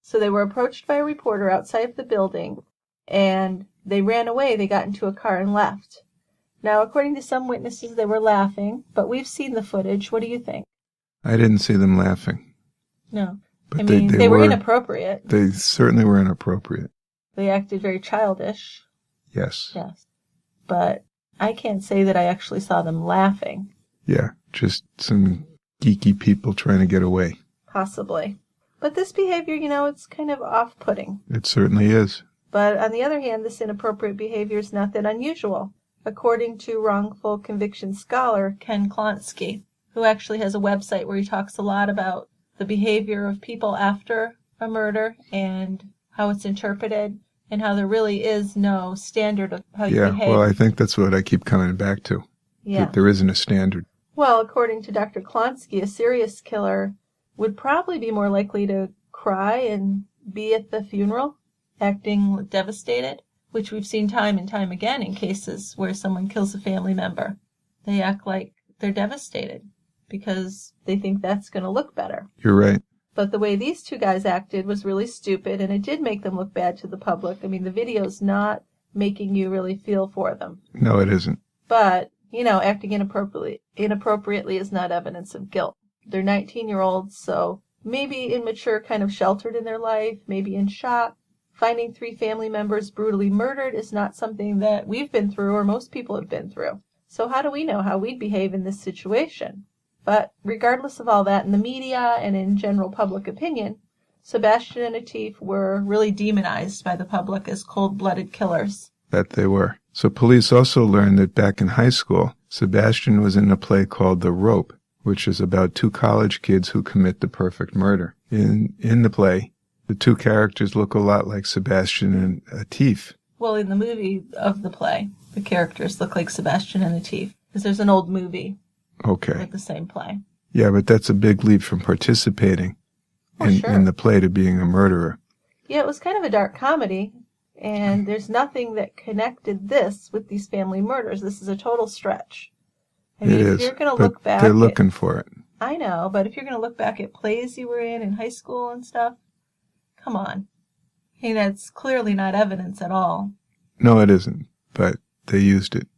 So they were approached by a reporter outside of the building, and they ran away. They got into a car and left. Now, according to some witnesses, they were laughing, but we've seen the footage. What do you think? I didn't see them laughing. No. But they were inappropriate. They certainly were inappropriate. They acted very childish. Yes. Yes. But I can't say that I actually saw them laughing. Yeah, just some geeky people trying to get away. Possibly. But this behavior, it's kind of off-putting. It certainly is. But on the other hand, this inappropriate behavior is not that unusual, according to wrongful conviction scholar Ken Klonsky, who actually has a website where he talks a lot about the behavior of people after a murder and how it's interpreted and how there really is no standard of how you behave. Yeah, well, I think that's what I keep coming back to. Yeah. That there isn't a standard. Well, according to Dr. Klonsky, a serious killer would probably be more likely to cry and be at the funeral, acting devastated, which we've seen time and time again in cases where someone kills a family member. They act like they're devastated because they think that's going to look better. You're right. But the way these two guys acted was really stupid, and it did make them look bad to the public. I mean, the video's not making you really feel for them. No, it isn't. But, acting inappropriately is not evidence of guilt. They're 19-year-olds, so maybe immature, kind of sheltered in their life, maybe in shock. Finding 3 family members brutally murdered is not something that we've been through or most people have been through. So how do we know how we'd behave in this situation? But regardless of all that, in the media and in general public opinion, Sebastian and Atif were really demonized by the public as cold-blooded killers. That they were. So police also learned that back in high school, Sebastian was in a play called The Rope, which is about 2 college kids who commit the perfect murder. In the play, the 2 characters look a lot like Sebastian and Atif. Well, in the movie of the play, the characters look like Sebastian and Atif, because there's an old movie Okay. with the same play. Yeah, but that's a big leap from participating in the play to being a murderer. Yeah, it was kind of a dark comedy, and there's nothing that connected this with these family murders. This is a total stretch. I mean, It if is, you're going to but look back they're looking for it. I know, but if you're going to look back at plays you were in high school and stuff, come on. Hey, that's clearly not evidence at all. No, it isn't, but they used it.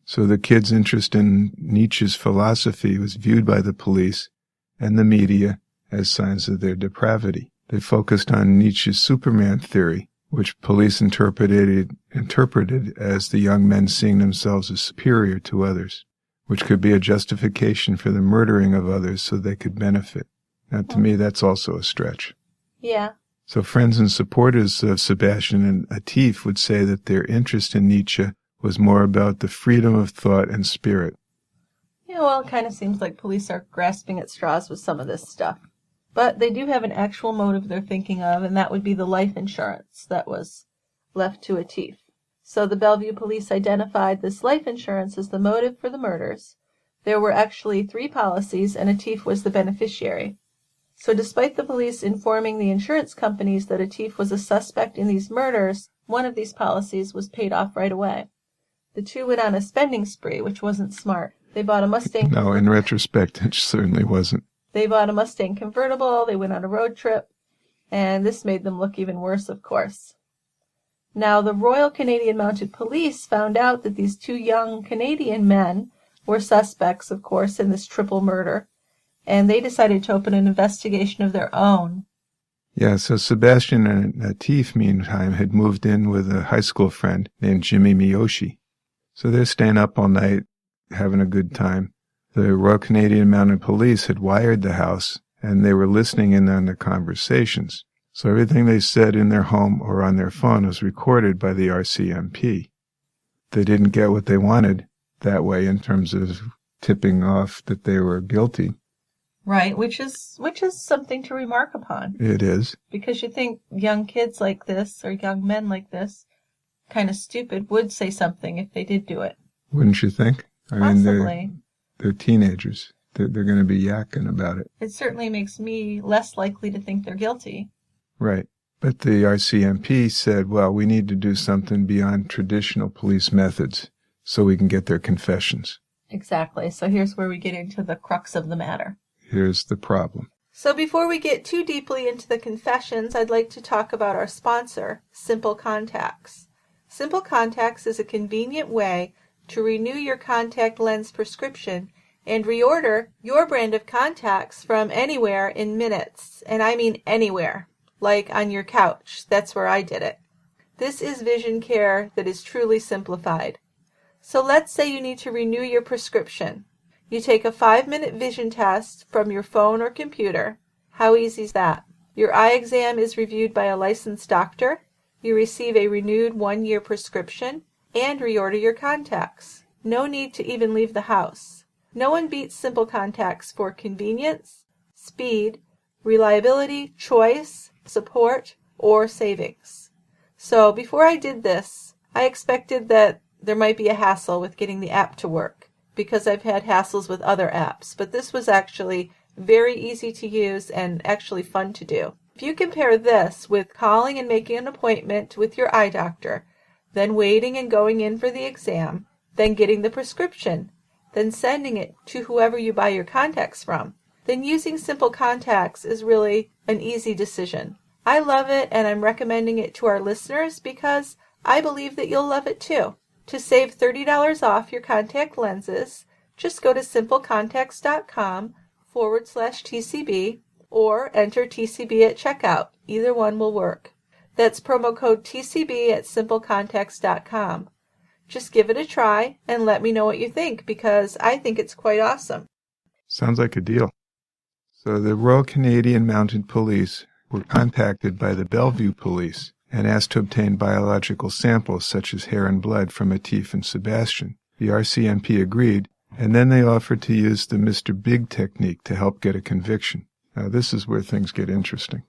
So the kids' interest in Nietzsche's philosophy was viewed by the police and the media as signs of their depravity. They focused on Nietzsche's Superman theory, which police interpreted as the young men seeing themselves as superior to others, which could be a justification for the murdering of others so they could benefit. Now, to me, that's also a stretch. Yeah. So friends and supporters of Sebastian and Atif would say that their interest in Nietzsche was more about the freedom of thought and spirit. Yeah, well, it kind of seems like police are grasping at straws with some of this stuff. But they do have an actual motive they're thinking of, and that would be the life insurance that was left to Atif. So the Bellevue police identified this life insurance as the motive for the murders. There were actually 3 policies, and Atif was the beneficiary. So despite the police informing the insurance companies that Atif was a suspect in these murders, one of these policies was paid off right away. The 2 went on a spending spree, which wasn't smart. They bought a Mustang. No, in retrospect, it certainly wasn't. They bought a Mustang convertible, they went on a road trip, and this made them look even worse, of course. Now, the Royal Canadian Mounted Police found out that these 2 young Canadian men were suspects, of course, in this triple murder, and they decided to open an investigation of their own. Yeah, so Sebastian and Atif, meantime, had moved in with a high school friend named Jimmy Miyoshi. So they're staying up all night, having a good time. The Royal Canadian Mounted Police had wired the house, and they were listening in on the conversations. So everything they said in their home or on their phone was recorded by the RCMP. They didn't get what they wanted that way in terms of tipping off that they were guilty. Right, which is something to remark upon. It is. Because you think young kids like this, or young men like this, kind of stupid, would say something if they did do it. Wouldn't you think? Possibly. They're teenagers. They're going to be yakking about it. It certainly makes me less likely to think they're guilty. Right. But the RCMP said, well, we need to do something beyond traditional police methods so we can get their confessions. Exactly. So here's where we get into the crux of the matter. Here's the problem. So before we get too deeply into the confessions, I'd like to talk about our sponsor, Simple Contacts. Simple Contacts is a convenient way to renew your contact lens prescription and reorder your brand of contacts from anywhere in minutes. And I mean anywhere, like on your couch. That's where I did it. This is vision care that is truly simplified. So let's say you need to renew your prescription. You take a 5-minute vision test from your phone or computer. How easy is that? Your eye exam is reviewed by a licensed doctor. You receive a renewed 1-year prescription and reorder your contacts. No need to even leave the house. No one beats Simple Contacts for convenience, speed, reliability, choice, support, or savings. So before I did this, I expected that there might be a hassle with getting the app to work because I've had hassles with other apps, but this was actually very easy to use and actually fun to do. If you compare this with calling and making an appointment with your eye doctor, then waiting and going in for the exam, then getting the prescription, then sending it to whoever you buy your contacts from, then using Simple Contacts is really an easy decision. I love it, and I'm recommending it to our listeners because I believe that you'll love it too. To save $30 off your contact lenses, just go to simplecontacts.com/TCB or enter TCB at checkout. Either one will work. That's promo code TCB at simplecontacts.com. Just give it a try and let me know what you think, because I think it's quite awesome. Sounds like a deal. So the Royal Canadian Mounted Police were contacted by the Bellevue Police and asked to obtain biological samples such as hair and blood from Atif and Sebastian. The RCMP agreed, and then they offered to use the Mr. Big technique to help get a conviction. Now this is where things get interesting.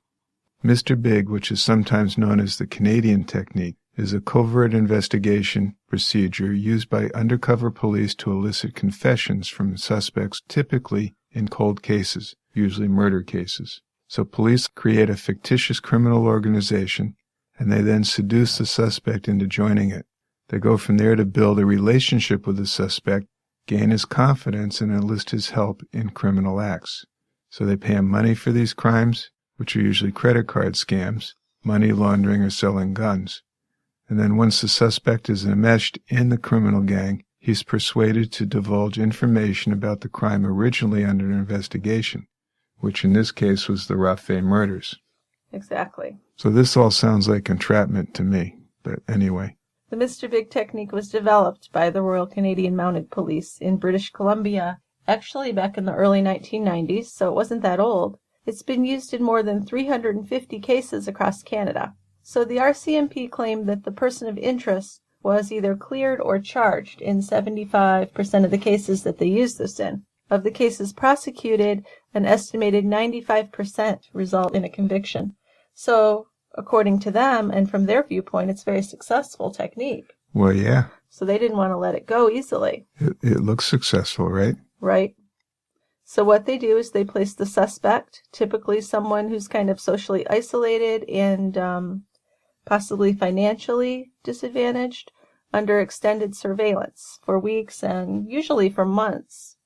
Mr. Big, which is sometimes known as the Canadian technique, is a covert investigation procedure used by undercover police to elicit confessions from suspects, typically in cold cases, usually murder cases. So police create a fictitious criminal organization, and they then seduce the suspect into joining it. They go from there to build a relationship with the suspect, gain his confidence, and enlist his help in criminal acts. So they pay him money for these crimes, which are usually credit card scams, money laundering, or selling guns. And then once the suspect is enmeshed in the criminal gang, he's persuaded to divulge information about the crime originally under investigation, which in this case was the Raffet murders. Exactly. So this all sounds like entrapment to me, but anyway. The Mr. Big technique was developed by the Royal Canadian Mounted Police in British Columbia, actually back in the early 1990s, so it wasn't that old. It's been used in more than 350 cases across Canada. So the RCMP claimed that the person of interest was either cleared or charged in 75% of the cases that they used this in. Of the cases prosecuted, an estimated 95% result in a conviction. So, according to them, and from their viewpoint, it's a very successful technique. Well, yeah. So they didn't want to let it go easily. It looks successful, right? Right. So what they do is they place the suspect, typically someone who's kind of socially isolated and possibly financially disadvantaged, under extended surveillance for weeks and usually for months.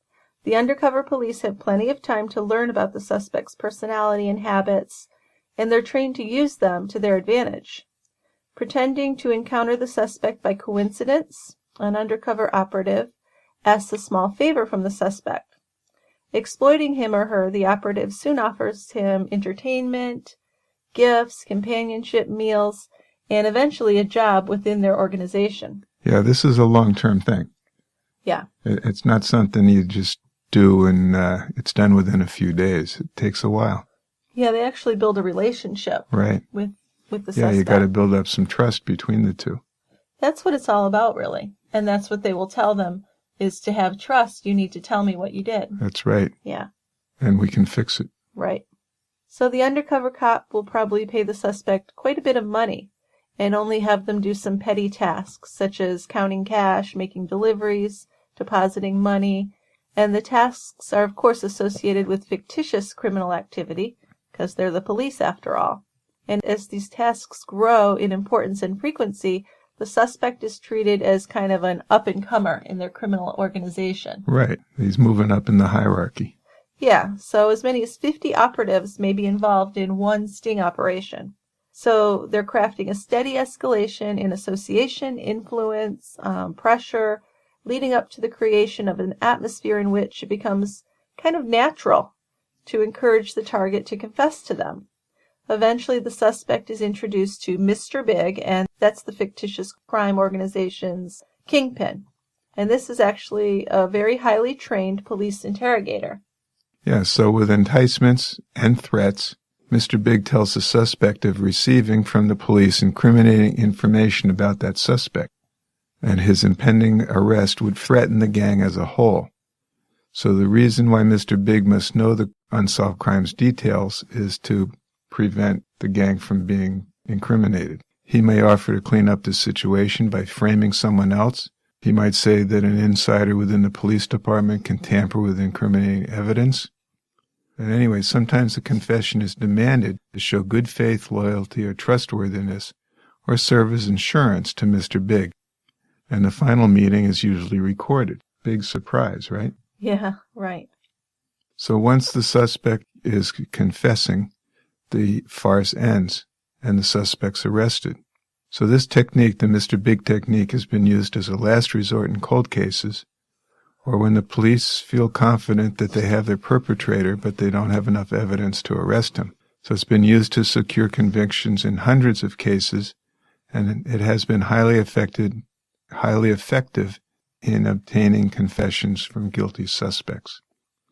The undercover police have plenty of time to learn about the suspect's personality and habits, and they're trained to use them to their advantage. Pretending to encounter the suspect by coincidence, an undercover operative asks a small favor from the suspect. Exploiting him or her, the operative soon offers him entertainment, gifts, companionship, meals, and eventually a job within their organization. Yeah, this is a long-term thing. Yeah. It's not something you just do and it's done within a few days. It takes a while. Yeah, they actually build a relationship Right. with the suspect. Yeah, you got to build up some trust between the two. That's what it's all about, really. And that's what they will tell them, is to have trust, you need to tell me what you did. That's right. Yeah. And we can fix it. Right. So the undercover cop will probably pay the suspect quite a bit of money and only have them do some petty tasks, such as counting cash, making deliveries, depositing money, and the tasks are, of course, associated with fictitious criminal activity, because they're the police after all. And as these tasks grow in importance and frequency, the suspect is treated as kind of an up-and-comer in their criminal organization. Right. He's moving up in the hierarchy. Yeah, so as many as 50 operatives may be involved in one sting operation. So they're crafting a steady escalation in association, influence, pressure, leading up to the creation of an atmosphere in which it becomes kind of natural to encourage the target to confess to them. Eventually, the suspect is introduced to Mr. Big, and that's the fictitious crime organization's kingpin. And this is actually a very highly trained police interrogator. Yeah, so with enticements and threats, Mr. Big tells the suspect of receiving from the police incriminating information about that suspect, and his impending arrest would threaten the gang as a whole. So the reason why Mr. Big must know the unsolved crimes details is to prevent the gang from being incriminated. He may offer to clean up the situation by framing someone else. He might say that an insider within the police department can tamper with incriminating evidence. And anyway, sometimes a confession is demanded to show good faith, loyalty, or trustworthiness, or serve as insurance to Mr. Big. And the final meeting is usually recorded. Big surprise, right? Yeah, right. So once the suspect is confessing, the farce ends, and the suspect's arrested. So this technique, the Mr. Big technique, has been used as a last resort in cold cases, or when the police feel confident that they have their perpetrator, but they don't have enough evidence to arrest him. So it's been used to secure convictions in hundreds of cases, and it has been highly effective in obtaining confessions from guilty suspects.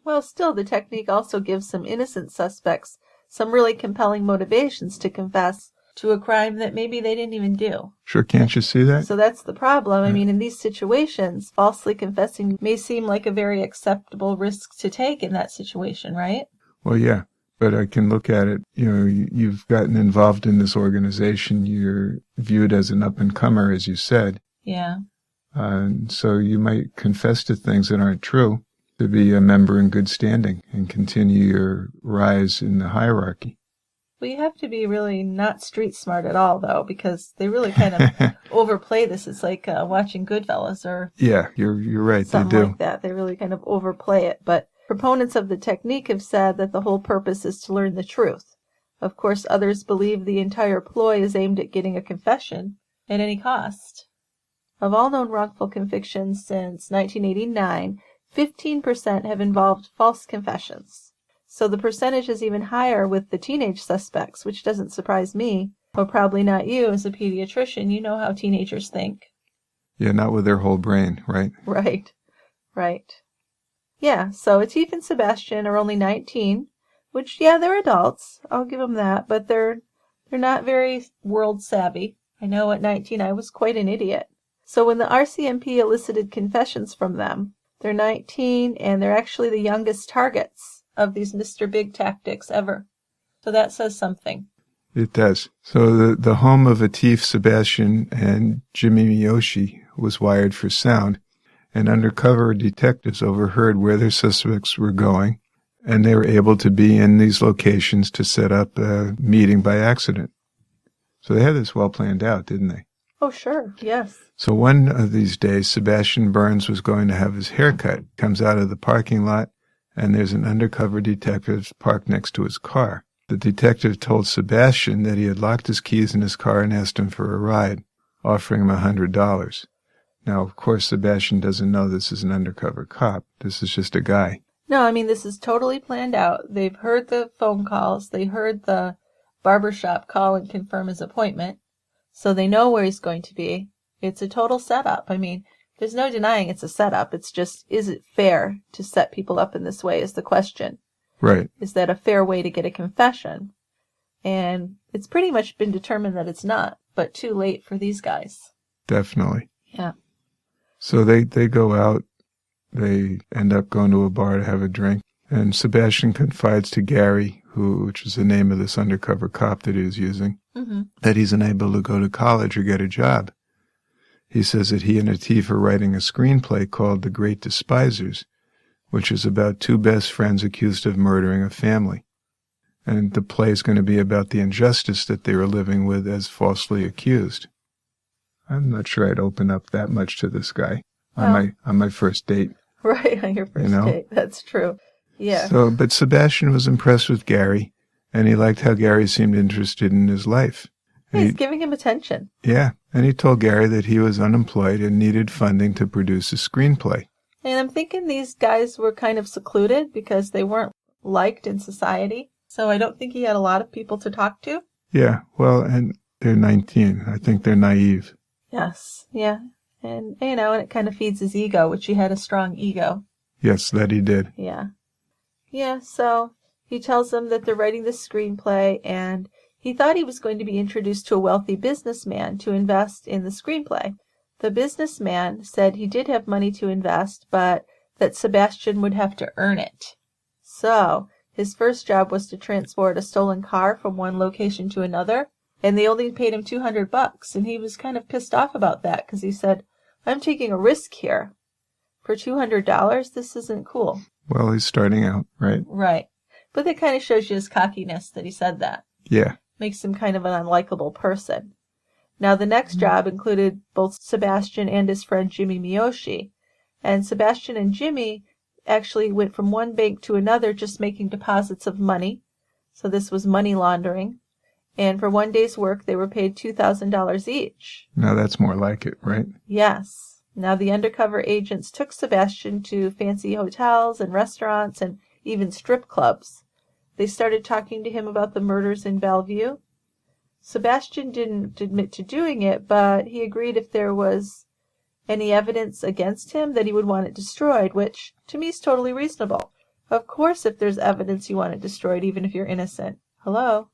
Well, still, the technique also gives some innocent suspects some really compelling motivations to confess to a crime that maybe they didn't even do. Sure, can't you see that? So that's the problem. I mean, in these situations, falsely confessing may seem like a very acceptable risk to take in that situation, right? Well, yeah, but I can look at it, you've gotten involved in this organization, you're viewed as an up-and-comer, as you said. Yeah. So you might confess to things that aren't true to be a member in good standing and continue your rise in the hierarchy. Well, you have to be really not street smart at all, though, because they really kind of overplay this. It's like watching Goodfellas or yeah, you're right. They something do. like that. They really kind of overplay it. But proponents of the technique have said that the whole purpose is to learn the truth. Of course, others believe the entire ploy is aimed at getting a confession at any cost. Of all known wrongful convictions since 1989, 15% have involved false confessions. So the percentage is even higher with the teenage suspects, which doesn't surprise me, or probably not you as a pediatrician. You know how teenagers think. Yeah, not with their whole brain, right? Right. Yeah, so Atif and Sebastian are only 19, which, yeah, they're adults. I'll give them that, but they're not very world savvy. I know at 19 I was quite an idiot. So when the RCMP elicited confessions from them, they're 19 and they're actually the youngest targets of these Mr. Big tactics ever. So that says something. It does. So the home of Atif, Sebastian, and Jimmy Miyoshi was wired for sound, and undercover detectives overheard where their suspects were going, and they were able to be in these locations to set up a meeting by accident. So they had this well planned out, didn't they? Oh, sure, yes. So one of these days, Sebastian Burns was going to have his hair cut, comes out of the parking lot, and there's an undercover detective parked next to his car. The detective told Sebastian that he had locked his keys in his car and asked him for a ride, offering him $100. Now, of course, Sebastian doesn't know this is an undercover cop. This is just a guy. No, I mean, this is totally planned out. They've heard the phone calls. They heard the barbershop call and confirm his appointment. So they know where he's going to be. It's a total setup. I mean, there's no denying it's a setup. It's just, is it fair to set people up in this way is the question. Right. Is that a fair way to get a confession? And it's pretty much been determined that it's not, but too late for these guys. Definitely. Yeah. So they go out. They end up going to a bar to have a drink. And Sebastian confides to Gary, which is the name of this undercover cop that he was using, that he's unable to go to college or get a job. He says that he and Atif are writing a screenplay called The Great Despisers, which is about two best friends accused of murdering a family. And the play is going to be about the injustice that they were living with as falsely accused. I'm not sure I'd open up that much to this guy on my first date. Right, on your first date. That's true. Yeah. So, but Sebastian was impressed with Gary, and he liked how Gary seemed interested in his life. He's giving him attention. Yeah, and he told Gary that he was unemployed and needed funding to produce a screenplay. And I'm thinking these guys were kind of secluded because they weren't liked in society. So I don't think he had a lot of people to talk to. Yeah, well, and they're 19. I think they're naive. Yes, yeah. And, and it kind of feeds his ego, which he had a strong ego. Yes, that he did. Yeah. Yeah, so he tells them that they're writing this screenplay, and he thought he was going to be introduced to a wealthy businessman to invest in the screenplay. The businessman said he did have money to invest, but that Sebastian would have to earn it. So his first job was to transport a stolen car from one location to another, and they only paid him $200, and he was kind of pissed off about that because he said, I'm taking a risk here. For $200, this isn't cool. Well, he's starting out, right? Right. But that kind of shows you his cockiness that he said that. Yeah. Makes him kind of an unlikable person. Now, the next job included both Sebastian and his friend Jimmy Miyoshi. And Sebastian and Jimmy actually went from one bank to another just making deposits of money. So this was money laundering. And for one day's work, they were paid $2,000 each. Now that's more like it, right? Yes. Now, the undercover agents took Sebastian to fancy hotels and restaurants and even strip clubs. They started talking to him about the murders in Bellevue. Sebastian didn't admit to doing it, but he agreed if there was any evidence against him that he would want it destroyed, which to me is totally reasonable. Of course, if there's evidence you want it destroyed, even if you're innocent. Hello?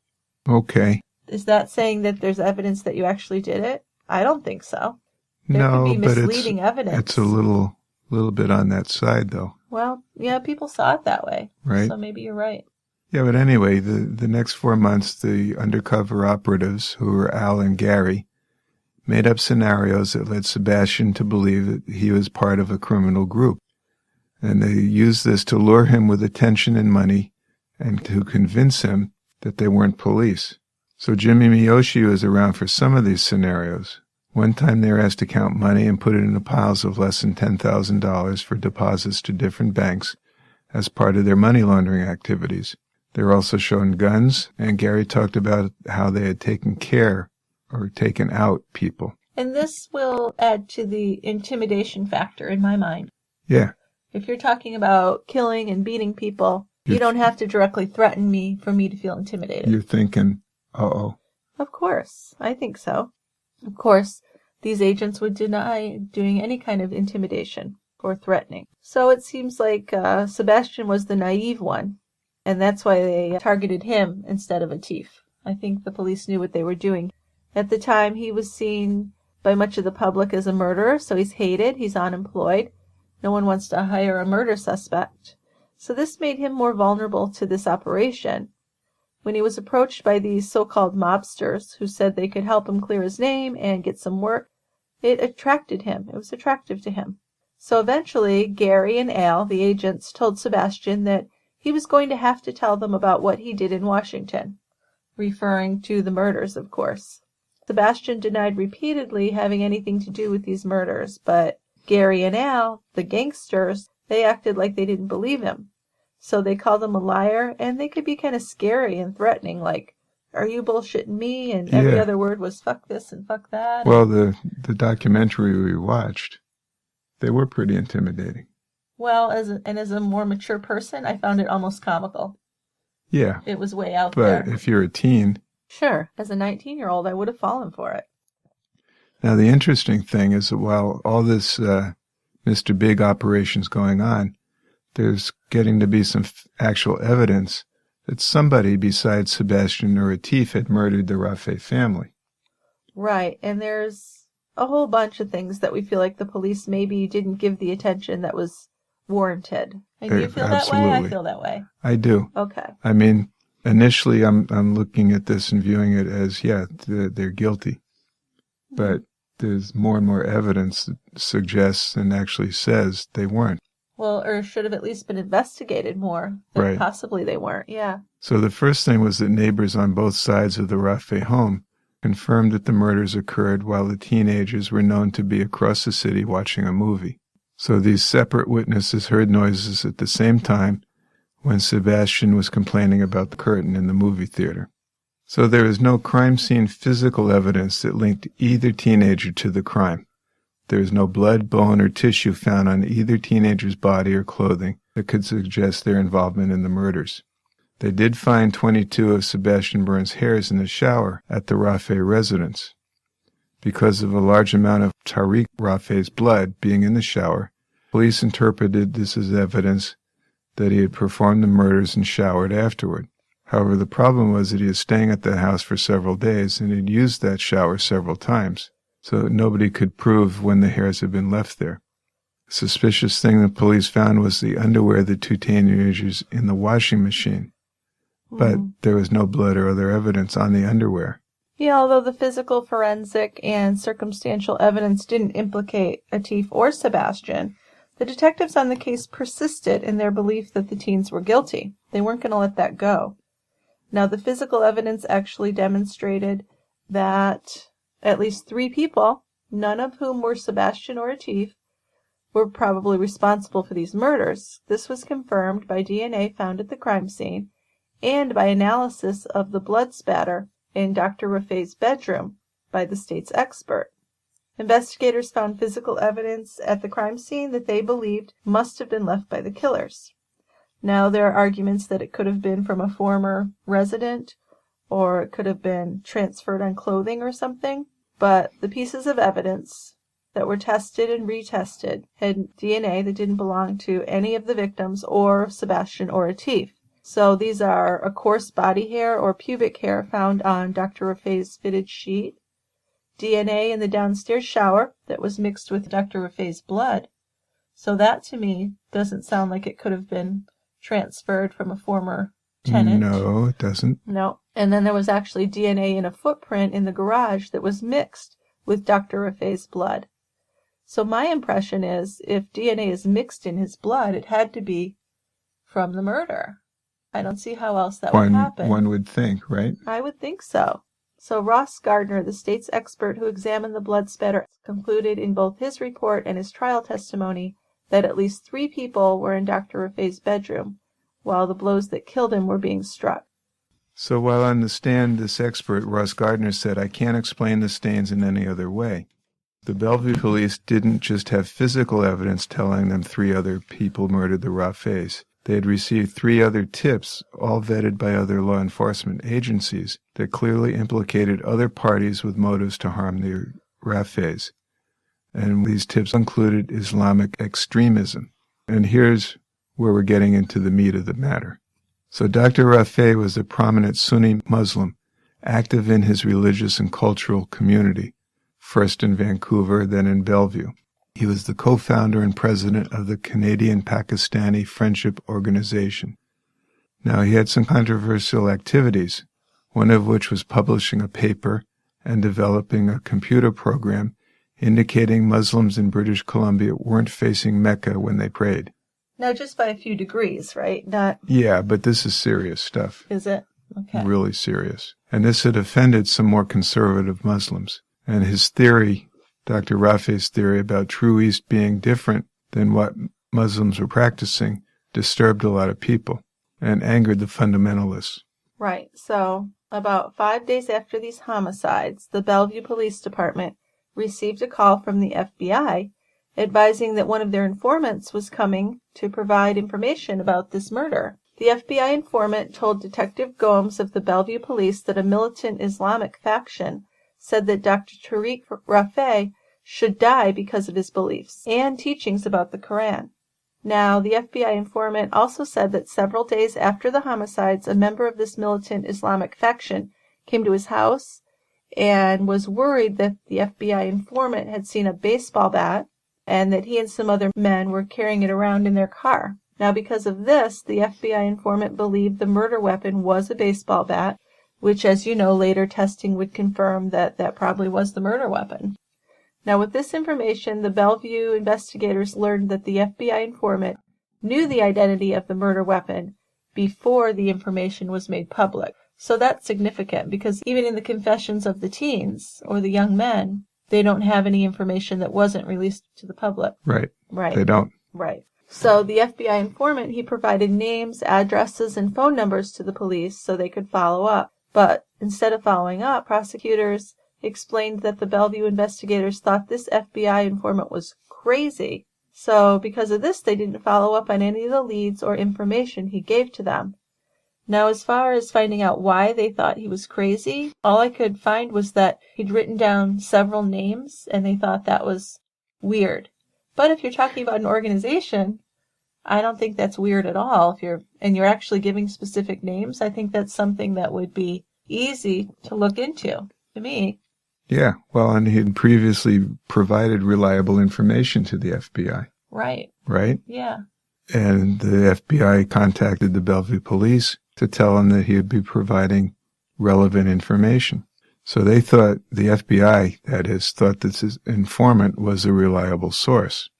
Okay. Is that saying that there's evidence that you actually did it? I don't think so. There No, could be but misleading evidence. it's a little bit on that side, though. Well, yeah, people saw it that way. Right. So maybe you're right. Yeah, but anyway, the next 4 months, the undercover operatives, who were Al and Gary, made up scenarios that led Sebastian to believe that he was part of a criminal group. And they used this to lure him with attention and money and to convince him that they weren't police. So Jimmy Miyoshi was around for some of these scenarios. One time they were asked to count money and put it into piles of less than $10,000 for deposits to different banks as part of their money laundering activities. They were also shown guns, and Gary talked about how they had taken care or taken out people. And this will add to the intimidation factor in my mind. Yeah. If you're talking about killing and beating people, you don't have to directly threaten me for me to feel intimidated. You're thinking, uh-oh. Of course. I think so. Of course, these agents would deny doing any kind of intimidation or threatening. So it seems like Sebastian was the naive one, and that's why they targeted him instead of Atif. I think the police knew what they were doing. At the time, he was seen by much of the public as a murderer, so he's hated, he's unemployed. No one wants to hire a murder suspect. So this made him more vulnerable to this operation. When he was approached by these so-called mobsters who said they could help him clear his name and get some work, it attracted him. It was attractive to him. So eventually, Gary and Al, the agents, told Sebastian that he was going to have to tell them about what he did in Washington, referring to the murders, of course. Sebastian denied repeatedly having anything to do with these murders, but Gary and Al, the gangsters, they acted like they didn't believe him. So they called him a liar, and they could be kind of scary and threatening, like, are you bullshitting me? And every other word was fuck this and fuck that. Well, the documentary we watched, they were pretty intimidating. Well, as a more mature person, I found it almost comical. Yeah. It was way out there. But if you're a teen... Sure. As a 19-year-old, I would have fallen for it. Now, the interesting thing is that while all this Mr. Big operation's going on, there's getting to be some actual evidence that somebody besides Sebastian or Atif had murdered the Raffaele family. Right, and there's a whole bunch of things that we feel like the police maybe didn't give the attention that was warranted. And you feel that way? I feel that way. I do. Okay. I mean, initially I'm looking at this and viewing it as, yeah, they're guilty. But there's more and more evidence that suggests and actually says they weren't. Well, or should have at least been investigated more. Right. Possibly they weren't, yeah. So the first thing was that neighbors on both sides of the Raffaele home confirmed that the murders occurred while the teenagers were known to be across the city watching a movie. So these separate witnesses heard noises at the same time when Sebastian was complaining about the curtain in the movie theater. So there is no crime scene physical evidence that linked either teenager to the crime. There is no blood, bone, or tissue found on either teenager's body or clothing that could suggest their involvement in the murders. They did find 22 of Sebastian Byrne's hairs in the shower at the Raffaele residence. Because of a large amount of Tariq Raffaele's blood being in the shower, police interpreted this as evidence that he had performed the murders and showered afterward. However, the problem was that he was staying at the house for several days and had used that shower several times, so that nobody could prove when the hairs had been left there. The suspicious thing the police found was the underwear of the two teenagers in the washing machine, but there was no blood or other evidence on the underwear. Yeah, although the physical, forensic, and circumstantial evidence didn't implicate Atif or Sebastian, the detectives on the case persisted in their belief that the teens were guilty. They weren't going to let that go. Now, the physical evidence actually demonstrated that at least 3 people, none of whom were Sebastian or Atif, were probably responsible for these murders. This was confirmed by DNA found at the crime scene and by analysis of the blood spatter in Dr. Raffet's bedroom by the state's expert. Investigators found physical evidence at the crime scene that they believed must have been left by the killers. Now, there are arguments that it could have been from a former resident, or it could have been transferred on clothing or something, but the pieces of evidence that were tested and retested had DNA that didn't belong to any of the victims or Sebastian or Atif. So these are a coarse body hair or pubic hair found on Dr. Raffet's fitted sheet, DNA in the downstairs shower that was mixed with Dr. Raffet's blood. So that to me doesn't sound like it could have been transferred from a former tenant. No, it doesn't. No. And then there was actually DNA in a footprint in the garage that was mixed with Dr. Raffet's blood. So my impression is if DNA is mixed in his blood, it had to be from the murder. I don't see how else that would happen. One would think, right? I would think so. So Ross Gardner, the state's expert who examined the blood spatter, concluded in both his report and his trial testimony that at least 3 people were in Dr. Raffet's bedroom while the blows that killed him were being struck. So while on the stand, this expert, Ross Gardner, said, "I can't explain the stains in any other way." The Bellevue police didn't just have physical evidence telling them 3 other people murdered the Raffets. They had received 3 other tips, all vetted by other law enforcement agencies, that clearly implicated other parties with motives to harm the Raffets. And these tips included Islamic extremism. And here's where we're getting into the meat of the matter. So Dr. Raffet was a prominent Sunni Muslim, active in his religious and cultural community, first in Vancouver, then in Bellevue. He was the co-founder and president of the Canadian-Pakistani Friendship Organization. Now, he had some controversial activities, one of which was publishing a paper and developing a computer program indicating Muslims in British Columbia weren't facing Mecca when they prayed. Now, just by a few degrees, right? Yeah, but this is serious stuff. Is it? Okay. Really serious. And this had offended some more conservative Muslims. And his theory, Dr. Raffet's theory about True East being different than what Muslims were practicing, disturbed a lot of people and angered the fundamentalists. Right. So about 5 days after these homicides, the Bellevue Police Department received a call from the FBI advising that one of their informants was coming to provide information about this murder. The FBI informant told Detective Gomes of the Bellevue Police that a militant Islamic faction said that Dr. Tariq Raffet should die because of his beliefs and teachings about the Quran. Now, the FBI informant also said that several days after the homicides, a member of this militant Islamic faction came to his house and was worried that the FBI informant had seen a baseball bat and that he and some other men were carrying it around in their car. Now, because of this, the FBI informant believed the murder weapon was a baseball bat, which, as you know, later testing would confirm that that probably was the murder weapon. Now, with this information, the Bellevue investigators learned that the FBI informant knew the identity of the murder weapon before the information was made public. So that's significant because even in the confessions of the teens or the young men, they don't have any information that wasn't released to the public. Right. Right. They don't. Right. So the FBI informant, he provided names, addresses, and phone numbers to the police so they could follow up. But instead of following up, prosecutors explained that the Bellevue investigators thought this FBI informant was crazy. So because of this, they didn't follow up on any of the leads or information he gave to them. Now, as far as finding out why they thought he was crazy, all I could find was that he'd written down several names and they thought that was weird. But if you're talking about an organization, I don't think that's weird at all. If you're actually giving specific names, I think that's something that would be easy to look into, to me. Yeah, well, and he had previously provided reliable information to the FBI. Right. Right? Yeah. And the FBI contacted the Bellevue police to tell them that he would be providing relevant information. So they thought, the FBI, that is, thought that his informant was a reliable source.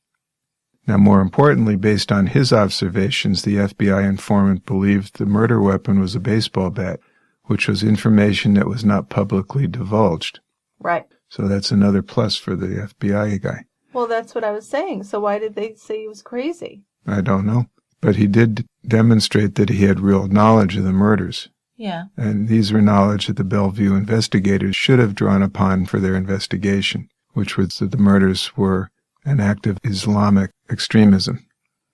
Now, more importantly, based on his observations, the FBI informant believed the murder weapon was a baseball bat, which was information that was not publicly divulged. Right. So that's another plus for the FBI guy. Well, that's what I was saying. So why did they say he was crazy? I don't know. But he did demonstrate that he had real knowledge of the murders. Yeah. And these were knowledge that the Bellevue investigators should have drawn upon for their investigation, which was that the murders were an act of Islamic extremism.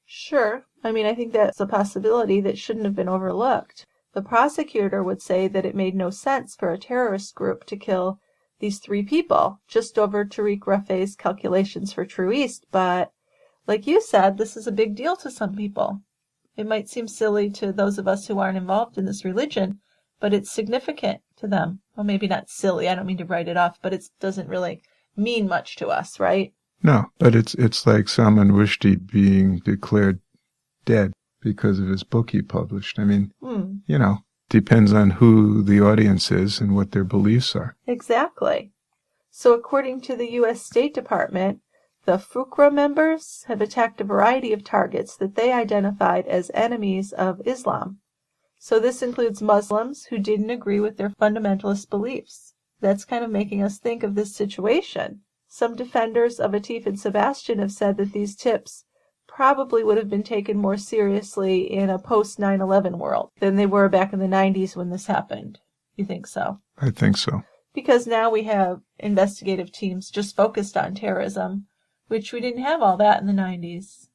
Sure. I mean, I think that's a possibility that shouldn't have been overlooked. The prosecutor would say that it made no sense for a terrorist group to kill these 3 people, just over Tariq Rafe's calculations for True East, but like you said, this is a big deal to some people. It might seem silly to those of us who aren't involved in this religion, but it's significant to them. Well, maybe not silly, I don't mean to write it off, but it doesn't really mean much to us, right? No, but it's like Salman Rushdie being declared dead because of his book he published. I mean, depends on who the audience is and what their beliefs are. Exactly. So according to the U.S. State Department, the Fuqra members have attacked a variety of targets that they identified as enemies of Islam. So this includes Muslims who didn't agree with their fundamentalist beliefs. That's kind of making us think of this situation. Some defenders of Atif and Sebastian have said that these tips probably would have been taken more seriously in a post-9/11 world than they were back in the 90s when this happened. You think so? I think so. Because now we have investigative teams just focused on terrorism, which we didn't have all that in the 90s.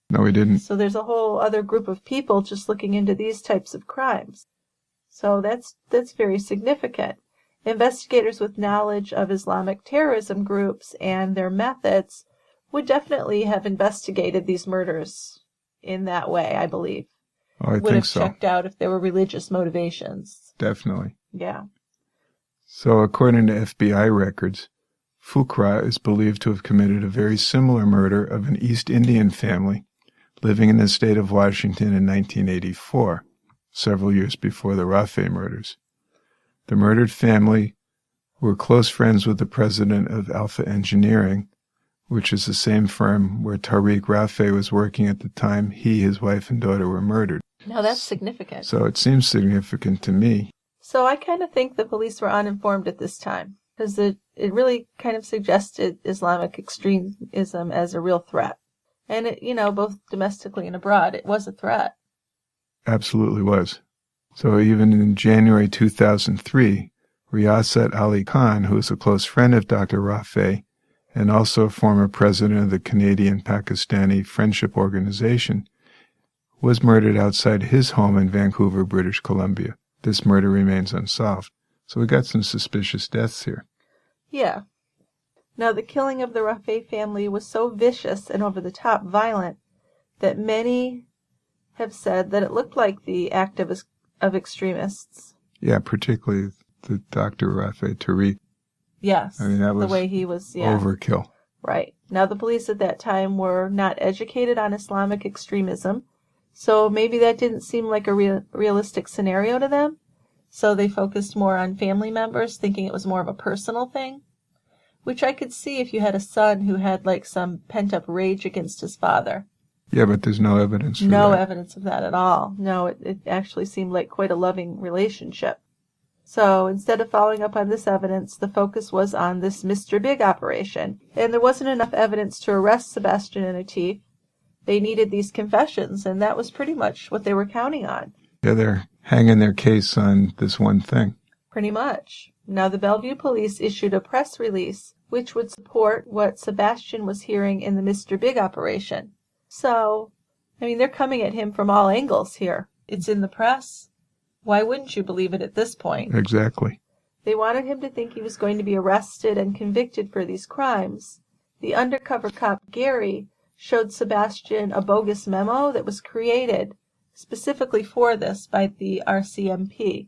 No, we didn't. So there's a whole other group of people just looking into these types of crimes. So that's very significant. Investigators with knowledge of Islamic terrorism groups and their methods would definitely have investigated these murders in that way, I believe. Oh, I would think have so. checked out if there were religious motivations. Definitely. Yeah. So according to FBI records, Fuqra is believed to have committed a very similar murder of an East Indian family living in the state of Washington in 1984, several years before the Rafe murders. The murdered family were close friends with the president of Alpha Engineering, which is the same firm where Tariq Rafe was working at the time he, his wife, and daughter were murdered. Now that's significant. So it seems significant to me. So I kind of think the police were uninformed at this time, because it really kind of suggested Islamic extremism as a real threat. And it, both domestically and abroad, it was a threat. Absolutely was. So even in January 2003, Riyasat Ali Khan, who is a close friend of Dr. Rafe and also a former president of the Canadian-Pakistani Friendship Organization, was murdered outside his home in Vancouver, British Columbia. This murder remains unsolved. So we got some suspicious deaths here. Yeah. Now, the killing of the Rafe family was so vicious and over-the-top violent that many have said that it looked like the act of extremists. Yeah, particularly the Dr. Rafe Tariq. Yes. I mean, that was the way he was, overkill. Right. Now, the police at that time were not educated on Islamic extremism, so maybe that didn't seem like a realistic scenario to them. So they focused more on family members, thinking it was more of a personal thing, which I could see if you had a son who had like some pent-up rage against his father. Yeah, but there's no evidence for that. No evidence of that at all. No, it actually seemed like quite a loving relationship. So instead of following up on this evidence, the focus was on this Mr. Big operation. And there wasn't enough evidence to arrest Sebastian and Atif. They needed these confessions, and that was pretty much what they were counting on. Yeah, they're hanging their case on this one thing. Pretty much. Now, the Bellevue police issued a press release which would support what Sebastian was hearing in the Mr. Big operation. So, I mean, they're coming at him from all angles here. It's in the press. Why wouldn't you believe it at this point? Exactly. They wanted him to think he was going to be arrested and convicted for these crimes. The undercover cop, Gary, showed Sebastian a bogus memo that was created specifically for this by the RCMP.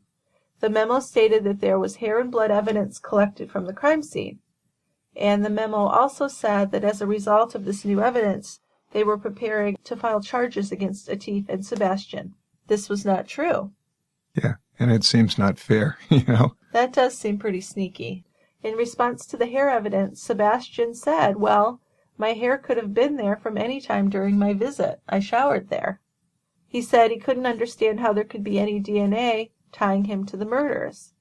The memo stated that there was hair and blood evidence collected from the crime scene. And the memo also said that as a result of this new evidence, they were preparing to file charges against Atif and Sebastian. This was not true. Yeah, and it seems not fair, That does seem pretty sneaky. In response to the hair evidence, Sebastian said, well, my hair could have been there from any time during my visit. I showered there. He said he couldn't understand how there could be any DNA tying him to the murders.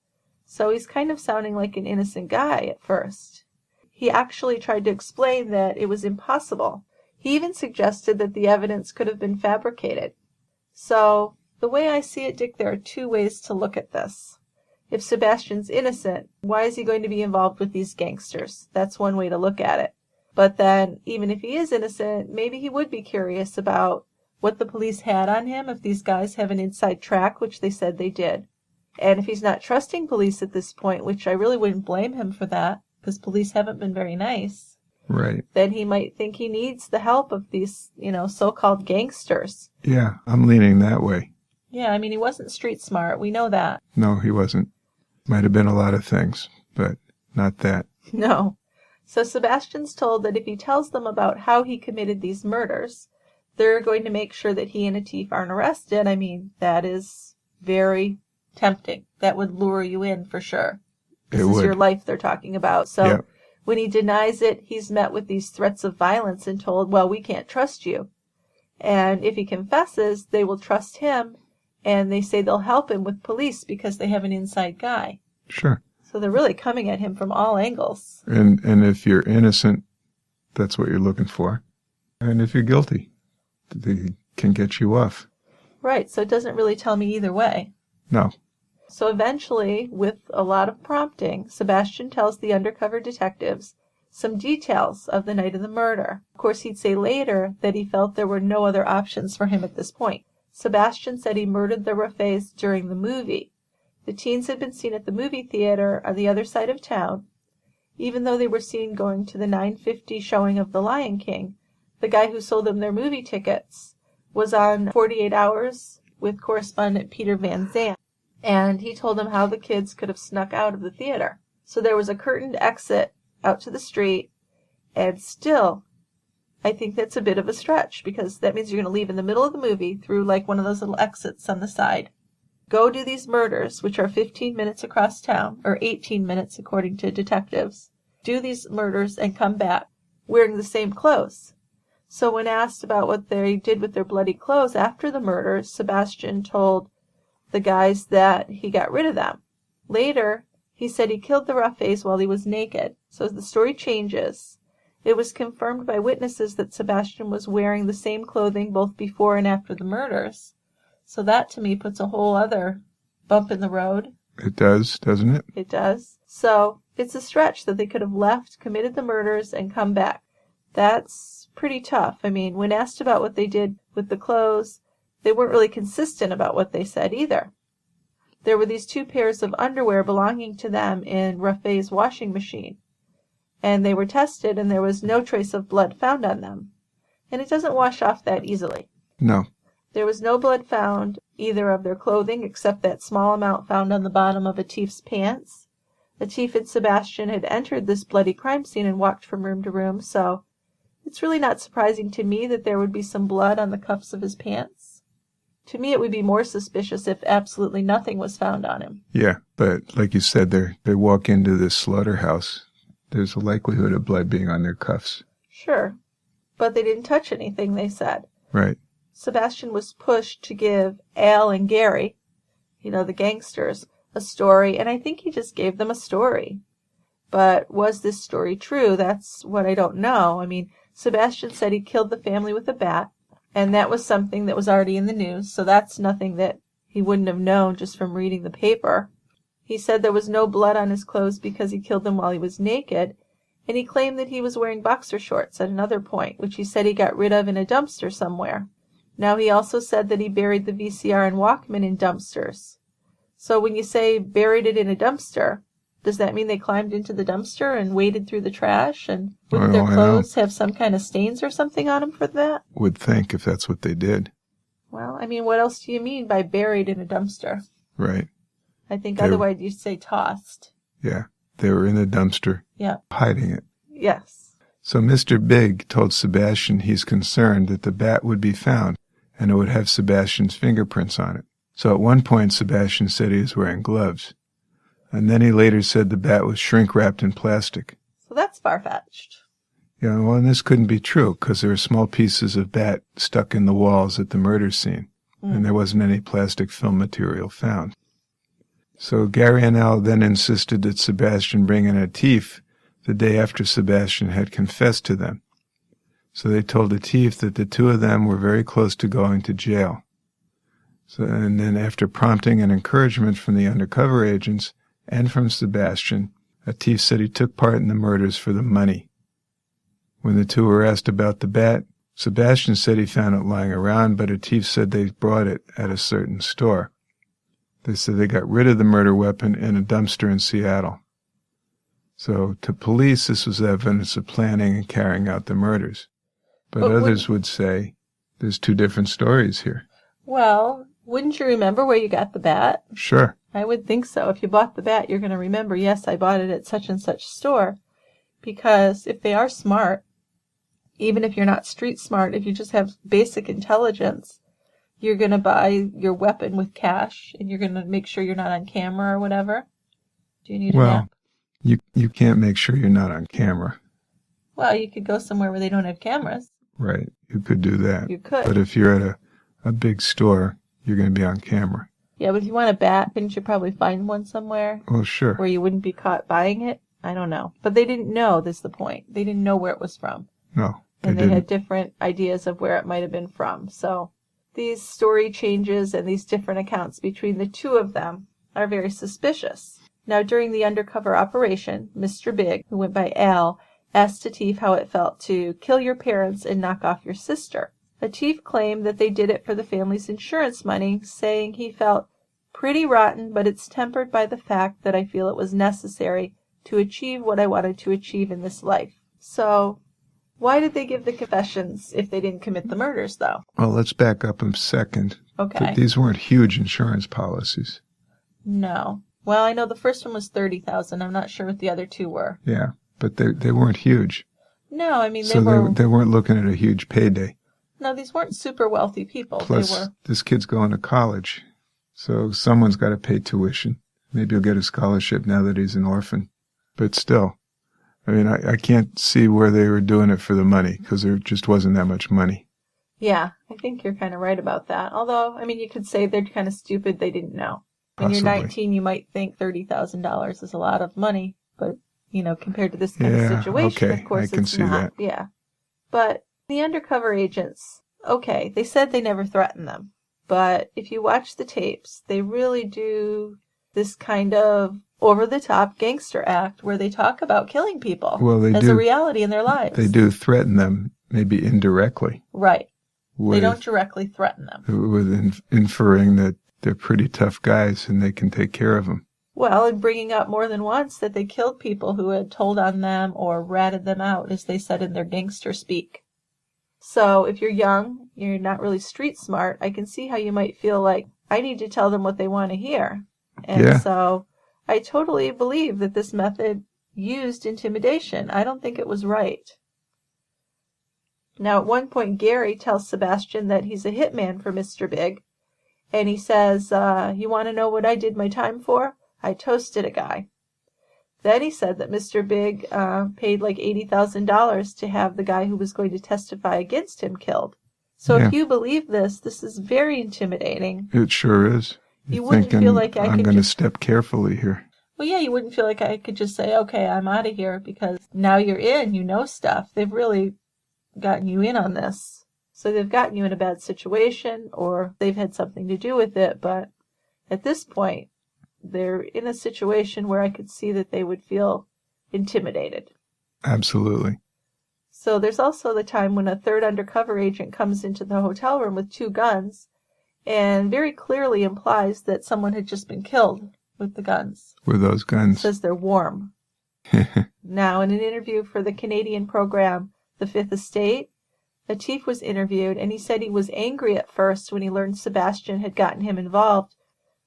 So he's kind of sounding like an innocent guy at first. He actually tried to explain that it was impossible. He even suggested that the evidence could have been fabricated. So, the way I see it, Dick, there are two ways to look at this. If Sebastian's innocent, why is he going to be involved with these gangsters? That's one way to look at it. But then, even if he is innocent, maybe he would be curious about what the police had on him if these guys have an inside track, which they said they did. And if he's not trusting police at this point, which I really wouldn't blame him for that, because police haven't been very nice, Right. then he might think he needs the help of these, so-called gangsters. Yeah, I'm leaning that way. Yeah, I mean, he wasn't street smart. We know that. No, he wasn't. Might have been a lot of things, but not that. No. So Sebastian's told that if he tells them about how he committed these murders, they're going to make sure that he and Atif aren't arrested. I mean, that is very tempting. That would lure you in for sure. This is your life they're talking about. So Yep. When he denies it, he's met with these threats of violence and told, well, we can't trust you. And if he confesses, they will trust him, and they say they'll help him with police because they have an inside guy. Sure. So they're really coming at him from all angles. And if you're innocent, that's what you're looking for. And if you're guilty, they can get you off. Right, so it doesn't really tell me either way. No. So eventually, with a lot of prompting, Sebastian tells the undercover detectives some details of the night of the murder. Of course, he'd say later that he felt there were no other options for him at this point. Sebastian said he murdered the Raffets during the movie. The teens had been seen at the movie theater on the other side of town. Even though they were seen going to the 9:50 showing of The Lion King, the guy who sold them their movie tickets was on 48 Hours with correspondent Peter Van Zandt. And he told them how the kids could have snuck out of the theater. So there was a curtained exit out to the street, and still, I think that's a bit of a stretch, because that means you're going to leave in the middle of the movie through like one of those little exits on the side. Go do these murders, which are 15 minutes across town, or 18 minutes according to detectives. Do these murders and come back wearing the same clothes. So when asked about what they did with their bloody clothes after the murders, Sebastian told the guys that he got rid of them. Later, he said he killed the Raffets while he was naked. So as the story changes, it was confirmed by witnesses that Sebastian was wearing the same clothing both before and after the murders. So that to me puts a whole other bump in the road. It does, doesn't it? It does. So it's a stretch that they could have left, committed the murders, and come back. That's pretty tough. I mean, when asked about what they did with the clothes, they weren't really consistent about what they said either. There were these 2 pairs of underwear belonging to them in Raffet's washing machine, and they were tested, and there was no trace of blood found on them. And it doesn't wash off that easily. No. There was no blood found either of their clothing except that small amount found on the bottom of Atif's pants. Atif and Sebastian had entered this bloody crime scene and walked from room to room, so it's really not surprising to me that there would be some blood on the cuffs of his pants. To me, it would be more suspicious if absolutely nothing was found on him. Yeah, but like you said, they walk into this slaughterhouse. There's a likelihood of blood being on their cuffs. Sure, but they didn't touch anything, they said. Right. Sebastian was pushed to give Al and Gary, the gangsters, a story, and I think he just gave them a story. But was this story true? That's what I don't know. I mean, Sebastian said he killed the family with a bat, and that was something that was already in the news, so that's nothing that he wouldn't have known just from reading the paper. He said there was no blood on his clothes because he killed them while he was naked, and he claimed that he was wearing boxer shorts at another point, which he said he got rid of in a dumpster somewhere. Now, he also said that he buried the VCR and Walkman in dumpsters. So when you say buried it in a dumpster, does that mean they climbed into the dumpster and waded through the trash, and wouldn't their clothes have some kind of stains or something on them for that? Would think if that's what they did. Well, I mean, what else do you mean by buried in a dumpster? Right. I think otherwise you'd say tossed. Yeah. They were in the dumpster. Yeah. Hiding it. Yes. So Mr. Big told Sebastian he's concerned that the bat would be found, and it would have Sebastian's fingerprints on it. So at one point, Sebastian said he was wearing gloves. And then he later said the bat was shrink-wrapped in plastic. So that's far-fetched. Yeah, well, and this couldn't be true, because there were small pieces of bat stuck in the walls at the murder scene, and there wasn't any plastic film material found. So Gary and Al then insisted that Sebastian bring in Atif the day after Sebastian had confessed to them. So they told Atif that the 2 of them were very close to going to jail. So, and then after prompting and encouragement from the undercover agents, and from Sebastian, Atif said he took part in the murders for the money. When the two were asked about the bat, Sebastian said he found it lying around, but Atif said they bought it at a certain store. They said they got rid of the murder weapon in a dumpster in Seattle. So to police, this was evidence of planning and carrying out the murders. But others would say there's two different stories here. Well, wouldn't you remember where you got the bat? Sure. I would think so. If you bought the bat, you're going to remember, yes, I bought it at such and such store. Because if they are smart, even if you're not street smart, if you just have basic intelligence, you're going to buy your weapon with cash, and you're going to make sure you're not on camera or whatever. Do you need a nap? You can't make sure you're not on camera. Well, you could go somewhere where they don't have cameras. Right. You could do that. You could. But if you're at a big store, you're going to be on camera. Yeah, but if you want a bat, couldn't you probably find one somewhere? Well, sure. Where you wouldn't be caught buying it? I don't know. But they didn't know, that's the point. They didn't know where it was from. No, and they didn't. had different ideas of where it might have been from. So these story changes and these different accounts between the two of them are very suspicious. Now, during the undercover operation, Mr. Big, who went by Al, asked Atif how it felt to kill your parents and knock off your sister. Atif claimed that they did it for the family's insurance money, saying he felt pretty rotten, but it's tempered by the fact that I feel it was necessary to achieve what I wanted to achieve in this life. So, why did they give the confessions if they didn't commit the murders, though? Well, let's back up a second. Okay. These weren't huge insurance policies. No. Well, I know the first one was $30,000. I'm not sure what the other two were. Yeah, but they weren't huge. No, I mean, they weren't looking at a huge payday. No, these weren't super wealthy people. Plus, this kid's going to college, so someone's got to pay tuition. Maybe he'll get a scholarship now that he's an orphan. But still, I mean, I can't see where they were doing it for the money, because there just wasn't that much money. Yeah, I think you're kind of right about that. Although, I mean, you could say they're kind of stupid, they didn't know. When you're 19, you might think $30,000 is a lot of money, but, compared to this kind of situation, of course, I can it's see not. that. Yeah. But the undercover agents, okay, they said they never threatened them. But if you watch the tapes, they really do this kind of over-the-top gangster act where they talk about killing people as a reality in their lives. They do threaten them, maybe indirectly. Right. They don't directly threaten them. With inferring that they're pretty tough guys and they can take care of them. Well, and bringing up more than once that they killed people who had told on them or ratted them out, as they said in their gangster speak. So if you're young, you're not really street smart, I can see how you might feel like, I need to tell them what they want to hear. And so I totally believe that this method used intimidation. I don't think it was right. Now, at one point, Gary tells Sebastian that he's a hitman for Mr. Big. And he says, you want to know what I did my time for? I toasted a guy. Then he said that Mr. Big paid like $80,000 to have the guy who was going to testify against him killed. So if you believe this is very intimidating. It sure is. You wouldn't feel like I'm going to step carefully here. Well, yeah, you wouldn't feel like I could just say, okay, I'm out of here, because now you're in, you know stuff. They've really gotten you in on this. So they've gotten you in a bad situation, or they've had something to do with it, but at this point, they're in a situation where I could see that they would feel intimidated. Absolutely. So there's also the time when a third undercover agent comes into the hotel room with 2 guns, and very clearly implies that someone had just been killed with the guns. With those guns. It says they're warm. Now, in an interview for the Canadian program, The Fifth Estate, Atif was interviewed, and he said he was angry at first when he learned Sebastian had gotten him involved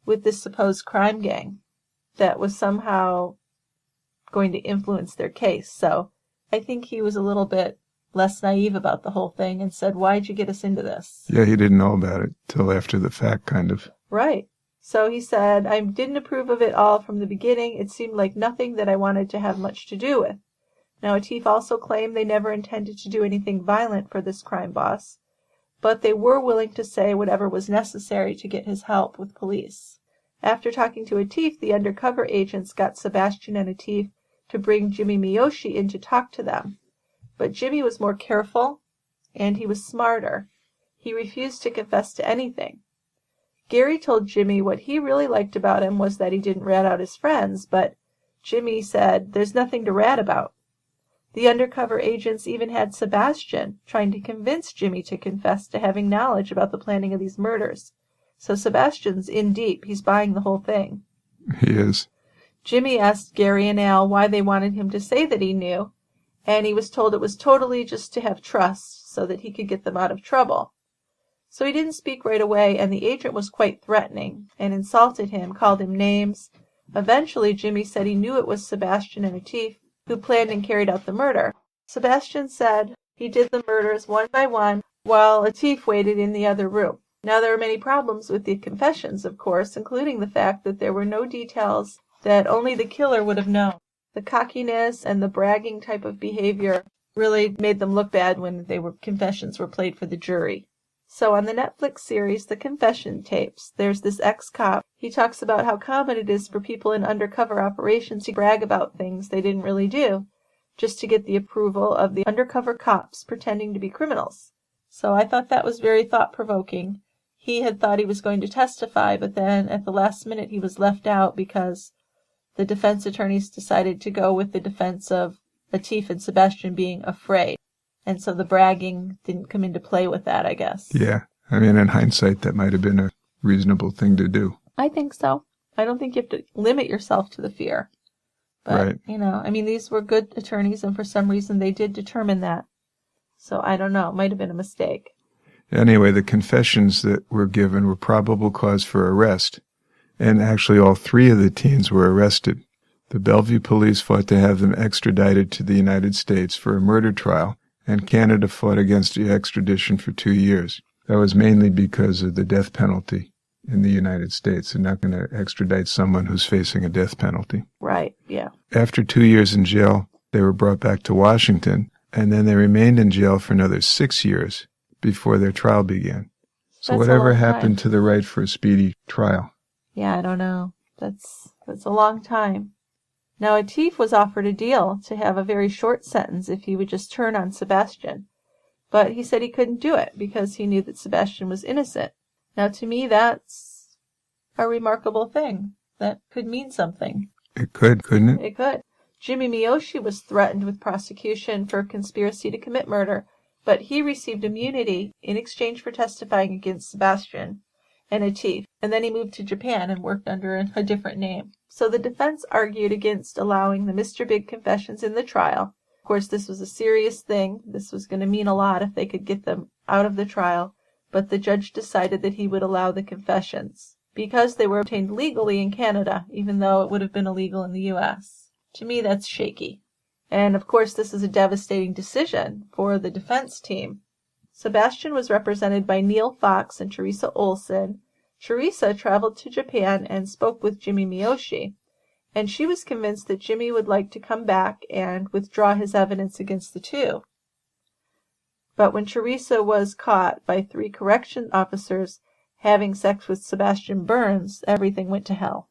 with this supposed crime gang that was somehow going to influence their case. So I think he was a little bit less naive about the whole thing and said, why'd you get us into this? Yeah, he didn't know about it till after the fact, kind of. Right. So he said, I didn't approve of it all from the beginning. It seemed like nothing that I wanted to have much to do with. Now, Atif also claimed they never intended to do anything violent for this crime boss, but they were willing to say whatever was necessary to get his help with police. After talking to Atif, the undercover agents got Sebastian and Atif to bring Jimmy Miyoshi in to talk to them. But Jimmy was more careful, and he was smarter. He refused to confess to anything. Gary told Jimmy what he really liked about him was that he didn't rat out his friends, but Jimmy said, "There's nothing to rat about." The undercover agents even had Sebastian trying to convince Jimmy to confess to having knowledge about the planning of these murders. So Sebastian's in deep. He's buying the whole thing. He is. Jimmy asked Gary and Al why they wanted him to say that he knew, and he was told it was totally just to have trust so that he could get them out of trouble. So he didn't speak right away, and the agent was quite threatening and insulted him, called him names. Eventually, Jimmy said he knew it was Sebastian and Atif who planned and carried out the murder. Sebastian said he did the murders one by one while Atif waited in the other room. Now, there were many problems with the confessions, of course, including the fact that there were no details that only the killer would have known. The cockiness and the bragging type of behavior really made them look bad when confessions were played for the jury. So on the Netflix series, The Confession Tapes, there's this ex-cop. He talks about how common it is for people in undercover operations to brag about things they didn't really do, just to get the approval of the undercover cops pretending to be criminals. So I thought that was very thought-provoking. He had thought he was going to testify, but then at the last minute he was left out because the defense attorneys decided to go with the defense of Atif and Sebastian being afraid. And so the bragging didn't come into play with that, I guess. Yeah. I mean, in hindsight, that might have been a reasonable thing to do. I think so. I don't think you have to limit yourself to the fear. But, right. These were good attorneys, and for some reason they did determine that. So I don't know. It might have been a mistake. Anyway, the confessions that were given were probable cause for arrest. And actually, all three of the teens were arrested. The Bellevue police fought to have them extradited to the United States for a murder trial, and Canada fought against the extradition for 2 years. That was mainly because of the death penalty in the United States. They're not going to extradite someone who's facing a death penalty. Right, yeah. After 2 years in jail, they were brought back to Washington, and then they remained in jail for another 6 years before their trial began. So That's whatever a long happened time. to the right for a speedy trial? Yeah, I don't know. That's a long time. Now, Atif was offered a deal to have a very short sentence if he would just turn on Sebastian. But he said he couldn't do it because he knew that Sebastian was innocent. Now, to me, that's a remarkable thing. That could mean something. It could, couldn't it? It could. Jimmy Miyoshi was threatened with prosecution for conspiracy to commit murder, but he received immunity in exchange for testifying against Sebastian and Atif, and then he moved to Japan and worked under a different name. So the defense argued against allowing the Mr. Big confessions in the trial. Of course, this was a serious thing. This was going to mean a lot if they could get them out of the trial, but the judge decided that he would allow the confessions because they were obtained legally in Canada, even though it would have been illegal in the U.S. To me, that's shaky. And of course, this is a devastating decision for the defense team. Sebastian was represented by Neil Fox and Teresa Olsen. Teresa traveled to Japan and spoke with Jimmy Miyoshi, and she was convinced that Jimmy would like to come back and withdraw his evidence against the two. But when Teresa was caught by 3 correction officers having sex with Sebastian Burns, everything went to hell.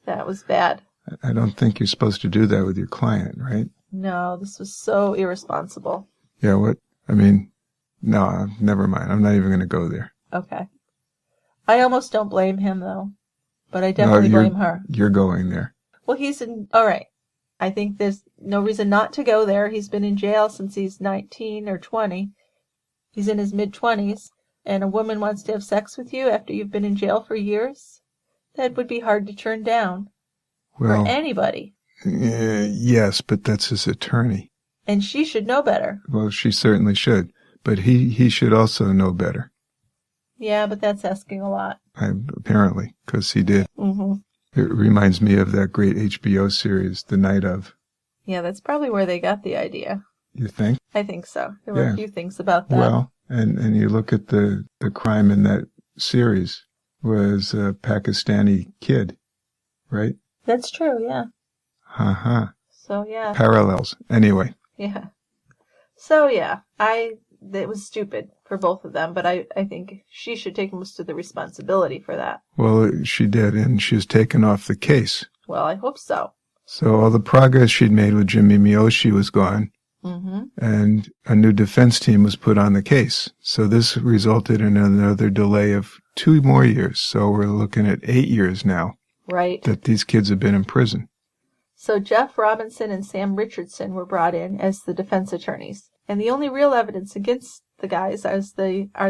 That was bad. I don't think you're supposed to do that with your client, right? No, this was so irresponsible. Yeah, what? I mean, no, never mind. I'm not even going to go there. Okay. I almost don't blame him, though. But I definitely blame her. You're going there. Well, all right. I think there's no reason not to go there. He's been in jail since he's 19 or 20. He's in his mid-20s. And a woman wants to have sex with you after you've been in jail for years? That would be hard to turn down. Well, for anybody. Yes, but that's his attorney. And she should know better. Well, she certainly should. But he should also know better. Yeah, but that's asking a lot. Apparently, because he did. Mm-hmm. It reminds me of that great HBO series, The Night Of. Yeah, that's probably where they got the idea. You think? I think so. There were a few things about that. Well, and you look at the crime in that series was a Pakistani kid, right? That's true, yeah. Uh-huh. So, yeah. Parallels. Anyway. Yeah. So, yeah, it was stupid for both of them, but I think she should take most of the responsibility for that. Well, she did, and she was taken off the case. Well, I hope so. So all the progress she'd made with Jimmy Miyoshi was gone, and a new defense team was put on the case. So this resulted in another delay of 2 more years. So we're looking at 8 years now Right. that these kids have been in prison. So Jeff Robinson and Sam Richardson were brought in as the defense attorneys. And the only real evidence against the guys are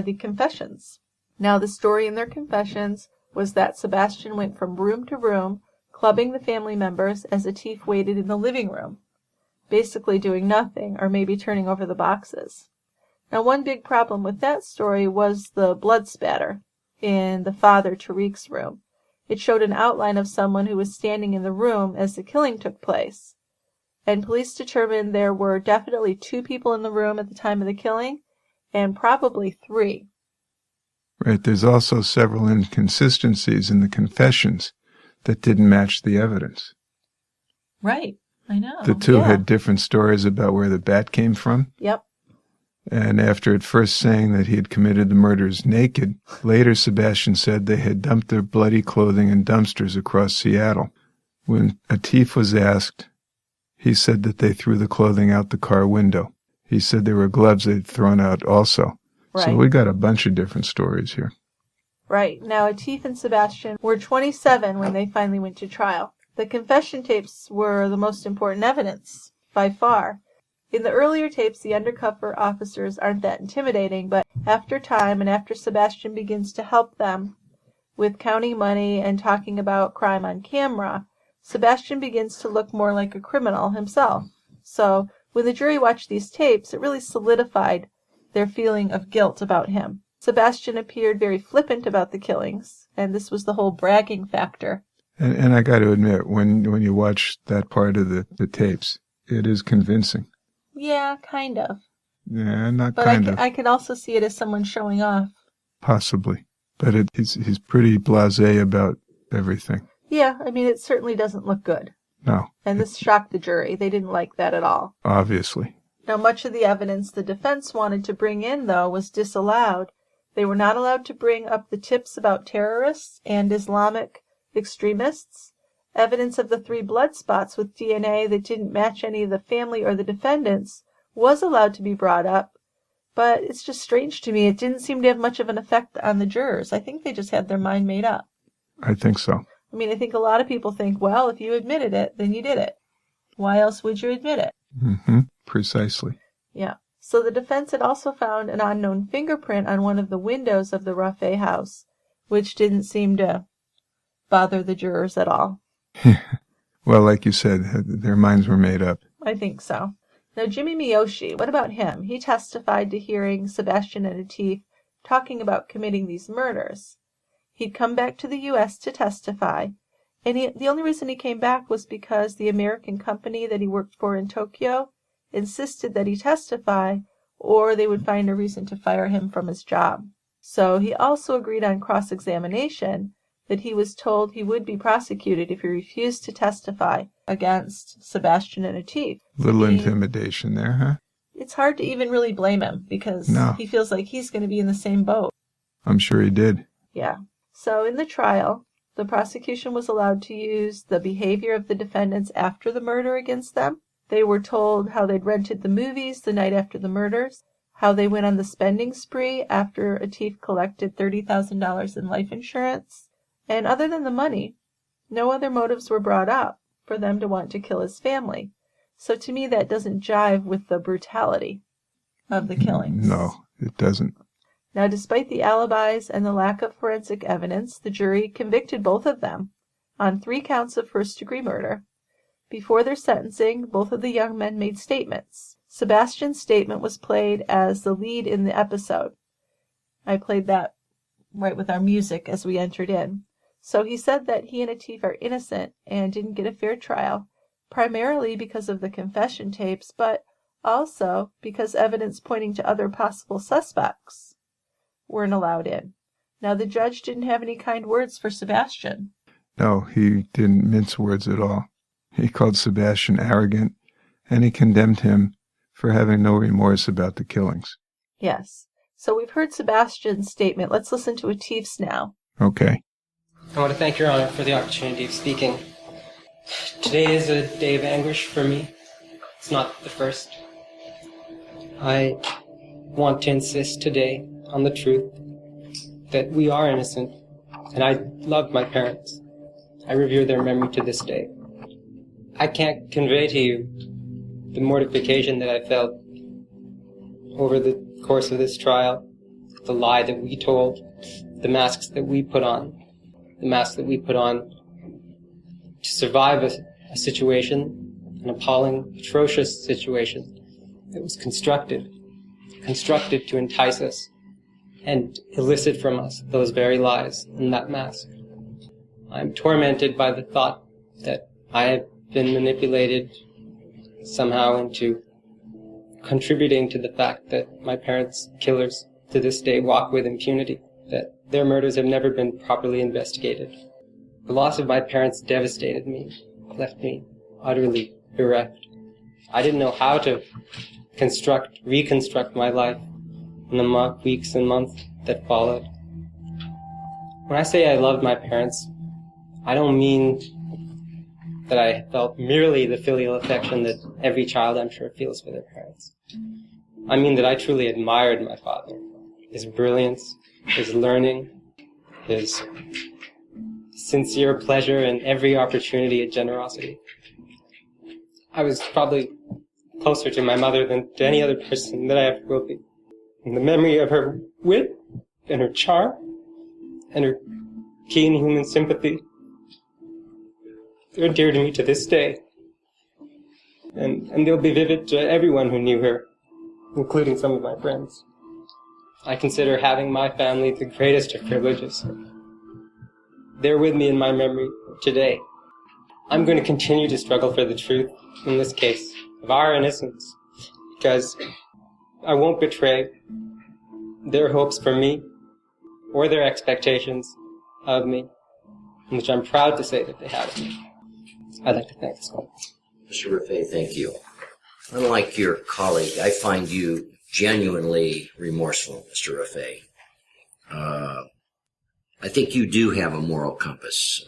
the confessions. Now, the story in their confessions was that Sebastian went from room to room, clubbing the family members as Atif waited in the living room, basically doing nothing, or maybe turning over the boxes. Now, one big problem with that story was the blood spatter in the father Tariq's room. It showed an outline of someone who was standing in the room as the killing took place. And police determined there were definitely 2 people in the room at the time of the killing, and probably 3. Right. There's also several inconsistencies in the confessions that didn't match the evidence. Right. I know. The 2 had different stories about where the bat came from. Yep. And after at first saying that he had committed the murders naked, later Sebastian said they had dumped their bloody clothing in dumpsters across Seattle. When Atif was asked, he said that they threw the clothing out the car window. He said there were gloves they'd thrown out also. Right. So we got a bunch of different stories here. Right. Now, Atif and Sebastian were 27 when they finally went to trial. The confession tapes were the most important evidence, by far. In the earlier tapes, the undercover officers aren't that intimidating, but after time and after Sebastian begins to help them with counting money and talking about crime on camera, Sebastian begins to look more like a criminal himself. So when the jury watched these tapes, it really solidified their feeling of guilt about him. Sebastian appeared very flippant about the killings, and this was the whole bragging factor. And I got to admit, when you watch that part of the tapes, it is convincing. Yeah, kind of. Yeah, not But kind of. I can also see it as someone showing off. Possibly. But he's pretty blasé about everything. Yeah, I mean, it certainly doesn't look good. No. And this shocked the jury. They didn't like that at all. Obviously. Now, much of the evidence the defense wanted to bring in, though, was disallowed. They were not allowed to bring up the tips about terrorists and Islamic extremists. Evidence of the 3 blood spots with DNA that didn't match any of the family or the defendants was allowed to be brought up, but it's just strange to me. It didn't seem to have much of an effect on the jurors. I think they just had their mind made up. I think so. I mean, I think a lot of people think, well, if you admitted it, then you did it. Why else would you admit it? Mm-hmm. Precisely. Yeah. So the defense had also found an unknown fingerprint on one of the windows of the Raffet house, which didn't seem to bother the jurors at all. Well, like you said, their minds were made up. I think so. Now, Jimmy Miyoshi, what about him? He testified to hearing Sebastian and Atif talking about committing these murders. He'd come back to the U.S. to testify, and the only reason he came back was because the American company that he worked for in Tokyo insisted that he testify, or they would find a reason to fire him from his job. So he also agreed on cross-examination that he was told he would be prosecuted if he refused to testify against Sebastian and Atif. Little intimidation there, huh? It's hard to even really blame him because he feels like he's going to be in the same boat. I'm sure he did. Yeah. So in the trial, the prosecution was allowed to use the behavior of the defendants after the murder against them. They were told how they'd rented the movies the night after the murders, how they went on the spending spree after Atif collected $30,000 in life insurance. And other than the money, no other motives were brought up for them to want to kill his family. So to me, that doesn't jive with the brutality of the killings. No, it doesn't. Now, despite the alibis and the lack of forensic evidence, the jury convicted both of them on 3 counts of first-degree murder. Before their sentencing, both of the young men made statements. Sebastian's statement was played as the lead in the episode. I played that right with our music as we entered in. So he said that he and Atif are innocent and didn't get a fair trial, primarily because of the confession tapes, but also because evidence pointing to other possible suspects weren't allowed in. Now, the judge didn't have any kind words for Sebastian. No, he didn't mince words at all. He called Sebastian arrogant, and he condemned him for having no remorse about the killings. Yes. So we've heard Sebastian's statement. Let's listen to Atif's now. Okay. I want to thank Your Honor for the opportunity of speaking. Today is a day of anguish for me. It's not the first. I want to insist today on the truth. that we are innocent, and I love my parents. I revere their memory to this day. I can't convey to you the mortification that I felt over the course of this trial, the lie that we told, the masks that we put on, to survive a situation, an appalling, atrocious situation that was constructed to entice us and elicit from us those very lies and that mask. I'm tormented by the thought that I have been manipulated somehow into contributing to the fact that my parents' killers to this day walk with impunity, that their murders have never been properly investigated. The loss of my parents devastated me, left me utterly bereft. I didn't know how to reconstruct my life in the weeks and months that followed. When I say I loved my parents, I don't mean that I felt merely the filial affection that every child, I'm sure, feels for their parents. I mean that I truly admired my father, his brilliance, his learning, his sincere pleasure in every opportunity and generosity. I was probably closer to my mother than to any other person that I ever will be. And the memory of her wit and her charm and her keen human sympathy, they're dear to me to this day. And they'll be vivid to everyone who knew her, including some of my friends. I consider having my family the greatest of privileges. They're with me in my memory today. I'm going to continue to struggle for the truth in this case of our innocence, because I won't betray their hopes for me or their expectations of me, which I'm proud to say that they have of me. I'd like to thank this one. Mr. Rafay, thank you. Unlike your colleague, I find you genuinely remorseful, Mr. Rafay. I think you do have a moral compass.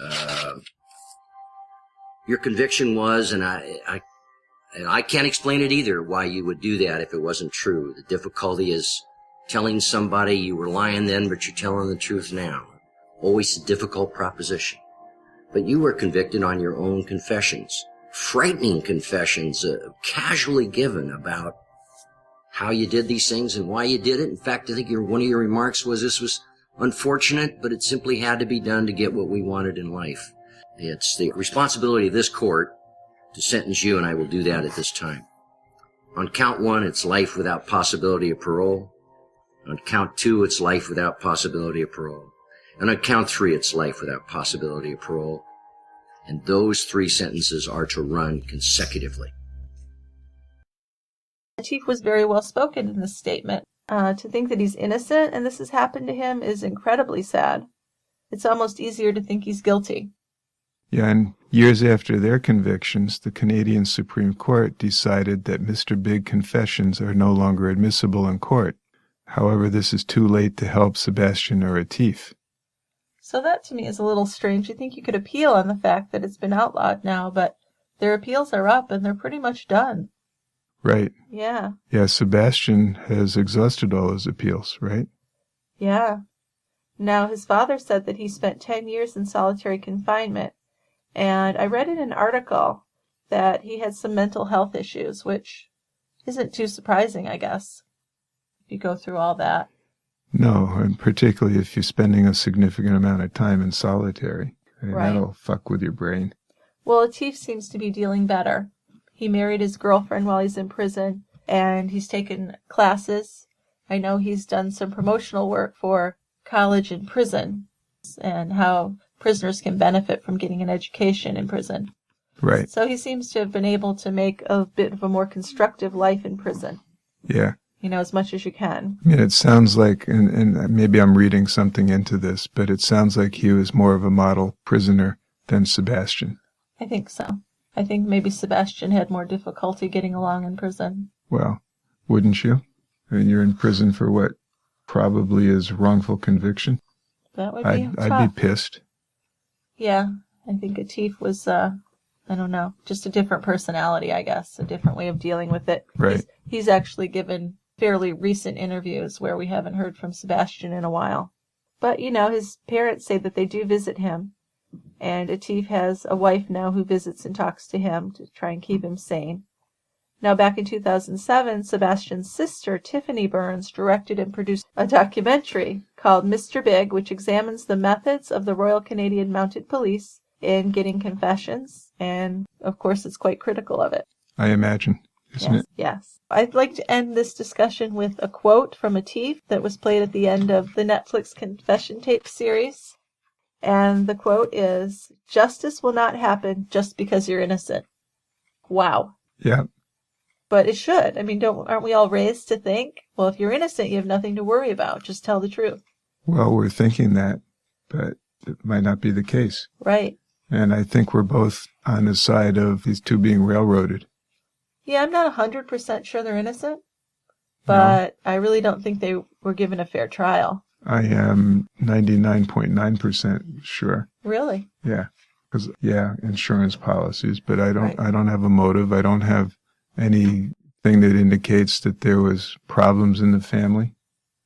Your conviction was, and I can't explain it either, why you would do that if it wasn't true. The difficulty is telling somebody you were lying then, but you're telling the truth now. Always a difficult proposition. But you were convicted on your own confessions. Frightening confessions, casually given about how you did these things and why you did it. In fact, I think one of your remarks was this was unfortunate, but it simply had to be done to get what we wanted in life. It's the responsibility of this court to sentence you, and I will do that at this time. On count 1, it's life without possibility of parole. On count 2, it's life without possibility of parole. And on count 3, it's life without possibility of parole. And those 3 sentences are to run consecutively. Atif was very well spoken in this statement. To think that he's innocent and this has happened to him is incredibly sad. It's almost easier to think he's guilty. Yeah, and years after their convictions, the Canadian Supreme Court decided that Mr. Big confessions are no longer admissible in court. However, this is too late to help Sebastian or Atif. So that to me is a little strange. You think you could appeal on the fact that it's been outlawed now, but their appeals are up and they're pretty much done. Right. Yeah. Yeah, Sebastian has exhausted all his appeals, right? Yeah. Now, his father said that he spent 10 years in solitary confinement, and I read in an article that he had some mental health issues, which isn't too surprising, I guess, if you go through all that. No, and particularly if you're spending a significant amount of time in solitary. And Right. That'll fuck with your brain. Well, Atif seems to be dealing better. He married his girlfriend while he's in prison, and he's taken classes. I know he's done some promotional work for college and prison and how prisoners can benefit from getting an education in prison. Right. So he seems to have been able to make a bit of a more constructive life in prison. Yeah. You know, as much as you can. I mean, it sounds like, and maybe I'm reading something into this, but it sounds like he was more of a model prisoner than Sebastian. I think so. I think maybe Sebastian had more difficulty getting along in prison. Well, wouldn't you? I mean, you're in prison for what probably is wrongful conviction. That would be tough. I'd be pissed. Yeah, I think Atif was, I don't know, just a different personality, I guess, a different way of dealing with it. Right. He's actually given fairly recent interviews where we haven't heard from Sebastian in a while. But, his parents say that they do visit him. And Atif has a wife now who visits and talks to him to try and keep him sane. Now, back in 2007, Sebastian's sister, Tiffany Burns, directed and produced a documentary called Mr. Big, which examines the methods of the Royal Canadian Mounted Police in getting confessions. And, of course, it's quite critical of it. I imagine, isn't it? Yes. I'd like to end this discussion with a quote from Atif that was played at the end of the Netflix Confession Tape series. And the quote is, "Justice will not happen just because you're innocent." Wow. Yeah. But it should. Aren't we all raised to think, well, if you're innocent, you have nothing to worry about. Just tell the truth. Well, we're thinking that, but it might not be the case. Right. And I think we're both on the side of these two being railroaded. Yeah, I'm not 100% sure they're innocent, but I really don't think they were given a fair trial. I am 99.9% sure. Really? Yeah. Because, insurance policies, but I don't have a motive. I don't have anything that indicates that there was problems in the family.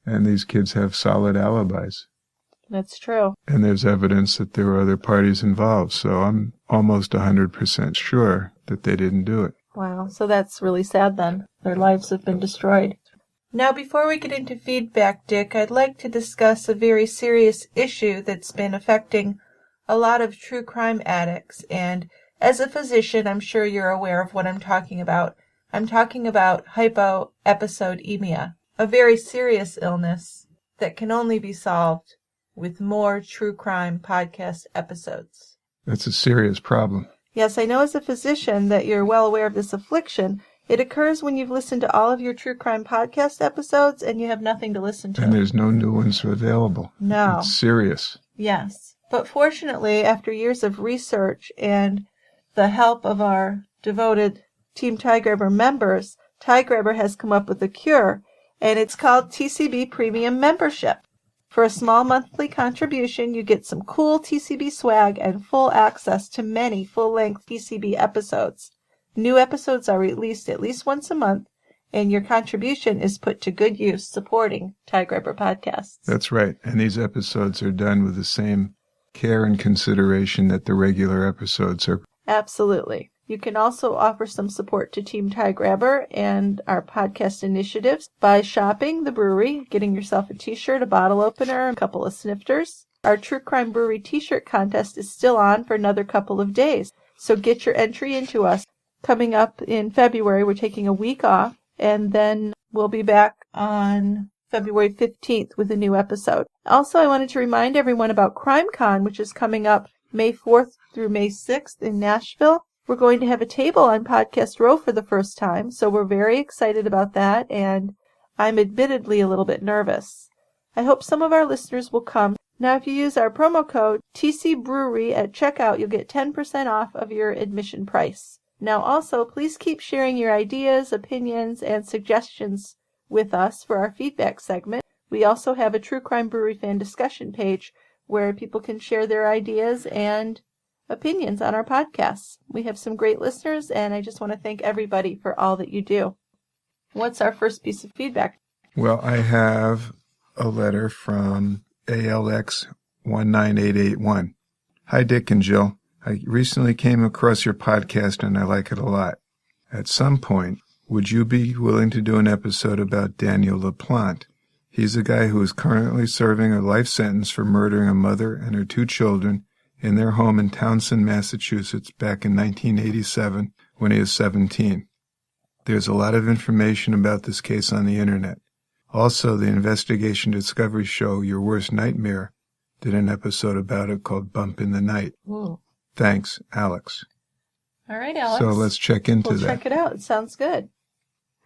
And these kids have solid alibis. That's true. And there's evidence that there were other parties involved. So I'm almost 100% sure that they didn't do it. Wow. So that's really sad then. Their lives have been destroyed. Now, before we get into feedback, Dick, I'd like to discuss a very serious issue that's been affecting a lot of true crime addicts. And as a physician, I'm sure you're aware of what I'm talking about. I'm talking about hypoepisodemia, a very serious illness that can only be solved with more true crime podcast episodes. That's a serious problem. Yes, I know as a physician that you're well aware of this affliction. It occurs when you've listened to all of your true crime podcast episodes and you have nothing to listen to. And there's no new ones available. No. It's serious. Yes. But fortunately, after years of research and the help of our devoted Team TieGrabber members, TieGrabber has come up with a cure, and it's called TCB Premium Membership. For a small monthly contribution, you get some cool TCB swag and full access to many full-length TCB episodes. New episodes are released at least once a month, and your contribution is put to good use supporting TieGrabber podcasts. That's right. And these episodes are done with the same care and consideration that the regular episodes are. Absolutely. You can also offer some support to Team TieGrabber and our podcast initiatives by shopping the brewery, getting yourself a t-shirt, a bottle opener, a couple of snifters. Our True Crime Brewery t-shirt contest is still on for another couple of days, so get your entry into us. Coming up in February, we're taking a week off, and then we'll be back on February 15th with a new episode. Also, I wanted to remind everyone about CrimeCon, which is coming up May 4th through May 6th in Nashville. We're going to have a table on Podcast Row for the first time, so we're very excited about that, and I'm admittedly a little bit nervous. I hope some of our listeners will come. Now, if you use our promo code TCBrewery at checkout, you'll get 10% off of your admission price. Now, also, please keep sharing your ideas, opinions, and suggestions with us for our feedback segment. We also have a True Crime Brewery fan discussion page where people can share their ideas and opinions on our podcasts. We have some great listeners, and I just want to thank everybody for all that you do. What's our first piece of feedback? Well, I have a letter from ALX19881. Hi, Dick and Jill. I recently came across your podcast, and I like it a lot. At some point, would you be willing to do an episode about Daniel LaPlante? He's a guy who is currently serving a life sentence for murdering a mother and her 2 children in their home in Townsend, Massachusetts, back in 1987 when he was 17. There's a lot of information about this case on the internet. Also, the Investigation Discovery show Your Worst Nightmare did an episode about it called Bump in the Night. Ooh. Thanks, Alex. All right, Alex. So let's check into that. We'll check it out. It sounds good.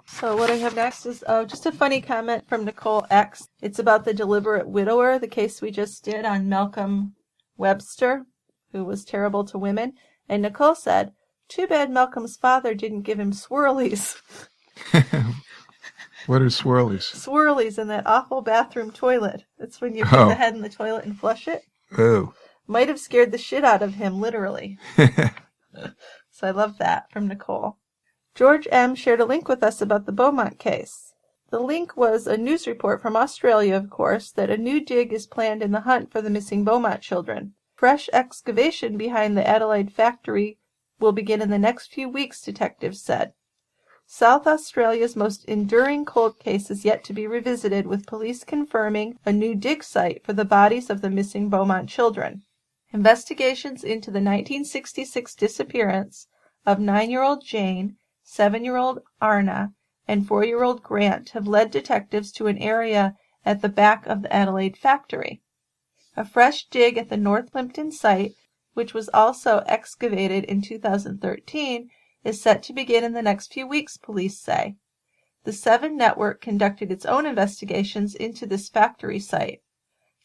So what I have next is just a funny comment from Nicole X. It's about the deliberate widower, the case we just did on Malcolm Webster, who was terrible to women. And Nicole said, too bad Malcolm's father didn't give him swirlies. What are swirlies? Swirlies in that awful bathroom toilet. It's when you put the head in the toilet and flush it. Oh. Might have scared the shit out of him, literally. So I love that from Nicole. George M. shared a link with us about the Beaumont case. The link was a news report from Australia, of course, that a new dig is planned in the hunt for the missing Beaumont children. Fresh excavation behind the Adelaide factory will begin in the next few weeks, detectives said. South Australia's most enduring cold case is yet to be revisited, with police confirming a new dig site for the bodies of the missing Beaumont children. Investigations into the 1966 disappearance of 9-year-old Jane, 7-year-old Arna, and 4-year-old Grant have led detectives to an area at the back of the Adelaide factory. A fresh dig at the North Plympton site, which was also excavated in 2013, is set to begin in the next few weeks, police say. The 7 network conducted its own investigations into this factory site.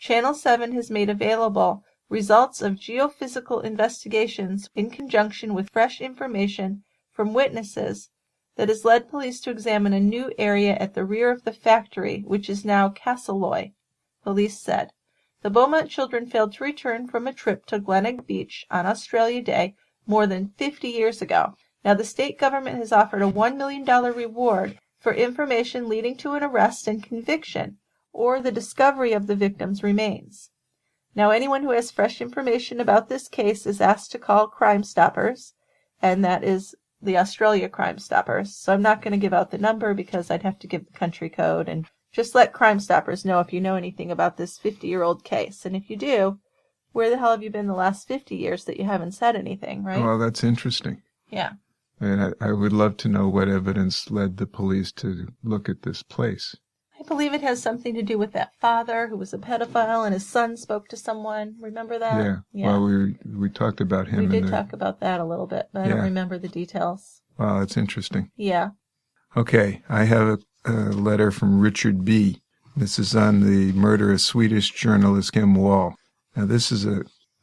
Channel 7 has made available results of geophysical investigations in conjunction with fresh information from witnesses that has led police to examine a new area at the rear of the factory, which is now Castleloy, police said. The Beaumont children failed to return from a trip to Glenelg Beach on Australia Day more than 50 years ago. Now, the state government has offered a $1 million reward for information leading to an arrest and conviction, or the discovery of the victim's remains. Now, anyone who has fresh information about this case is asked to call Crime Stoppers, and that is the Australia Crime Stoppers. So I'm not going to give out the number because I'd have to give the country code, and just let Crime Stoppers know if you know anything about this 50-year-old case. And if you do, where the hell have you been the last 50 years that you haven't said anything, right? Well, that's interesting. Yeah. And I would love to know what evidence led the police to look at this place. I believe it has something to do with that father who was a pedophile and his son spoke to someone. Remember that? Yeah. Well, we talked about him. We did talk about that a little bit, but I don't remember the details. Wow, that's interesting. Yeah. Okay, I have a letter from Richard B. This is on the murder of Swedish journalist Kim Wall. Now, this is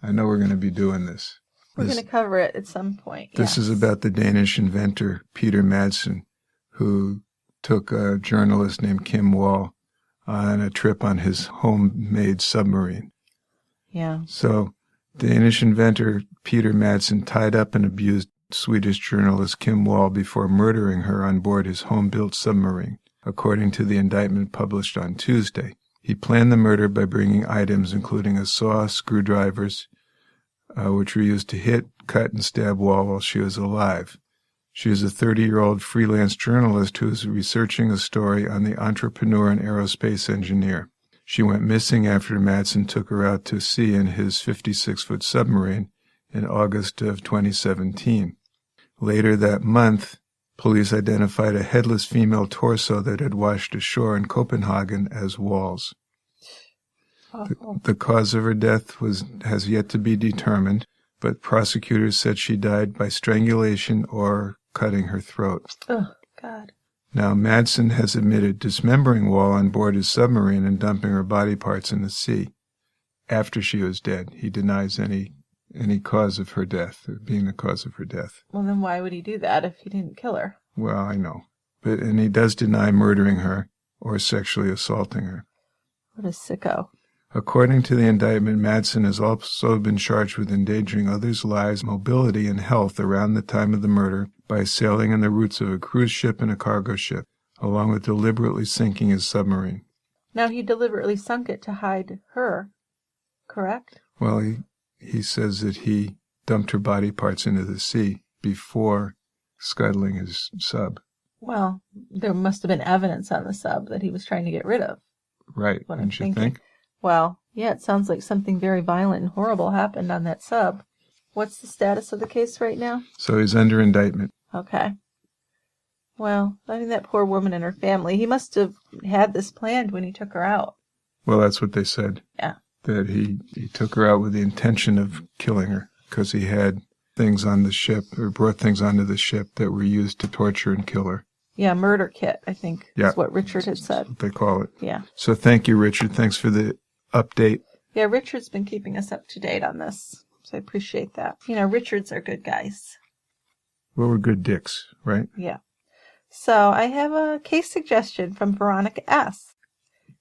I know we're going to be doing this. We're going to cover it at some point. This is about the Danish inventor Peter Madsen, who took a journalist named Kim Wall on a trip on his homemade submarine. Yeah. So, Danish inventor Peter Madsen tied up and abused Swedish journalist Kim Wall before murdering her on board his home-built submarine, according to the indictment published on Tuesday. He planned the murder by bringing items including a saw, screwdrivers, which were used to hit, cut, and stab Wall while she was alive. She is a 30-year-old freelance journalist who is researching a story on the entrepreneur and aerospace engineer. She went missing after Madsen took her out to sea in his 56-foot submarine in August of 2017. Later that month, police identified a headless female torso that had washed ashore in Copenhagen as Wall's. The cause of her death has yet to be determined, but prosecutors said she died by strangulation or cutting her throat. Oh, God. Now, Madsen has admitted dismembering Wall on board his submarine and dumping her body parts in the sea. After she was dead, he denies any cause of her death, being the cause of her death. Well, then why would he do that if he didn't kill her? Well, I know. And he does deny murdering her or sexually assaulting her. What a sicko. According to the indictment, Madsen has also been charged with endangering others' lives, mobility, and health around the time of the murder by sailing on the routes of a cruise ship and a cargo ship, along with deliberately sinking his submarine. Now, he deliberately sunk it to hide her, correct? Well, he says that he dumped her body parts into the sea before scuttling his sub. Well, there must have been evidence on the sub that he was trying to get rid of. Right, don't you think? Well, yeah, it sounds like something very violent and horrible happened on that sub. What's the status of the case right now? So he's under indictment. Okay. Well, I mean, that poor woman and her family, he must have had this planned when he took her out. Well, that's what they said. Yeah. That he took her out with the intention of killing her because he had things on the ship or brought things onto the ship that were used to torture and kill her. Yeah, murder kit, I think, is what Richard had said. That's what they call it. Yeah. So thank you, Richard. Thanks for the update. Yeah, Richard's been keeping us up to date on this, so I appreciate that. You know, Richards are good guys. Well, we're good dicks, right? Yeah. So I have a case suggestion from Veronica S.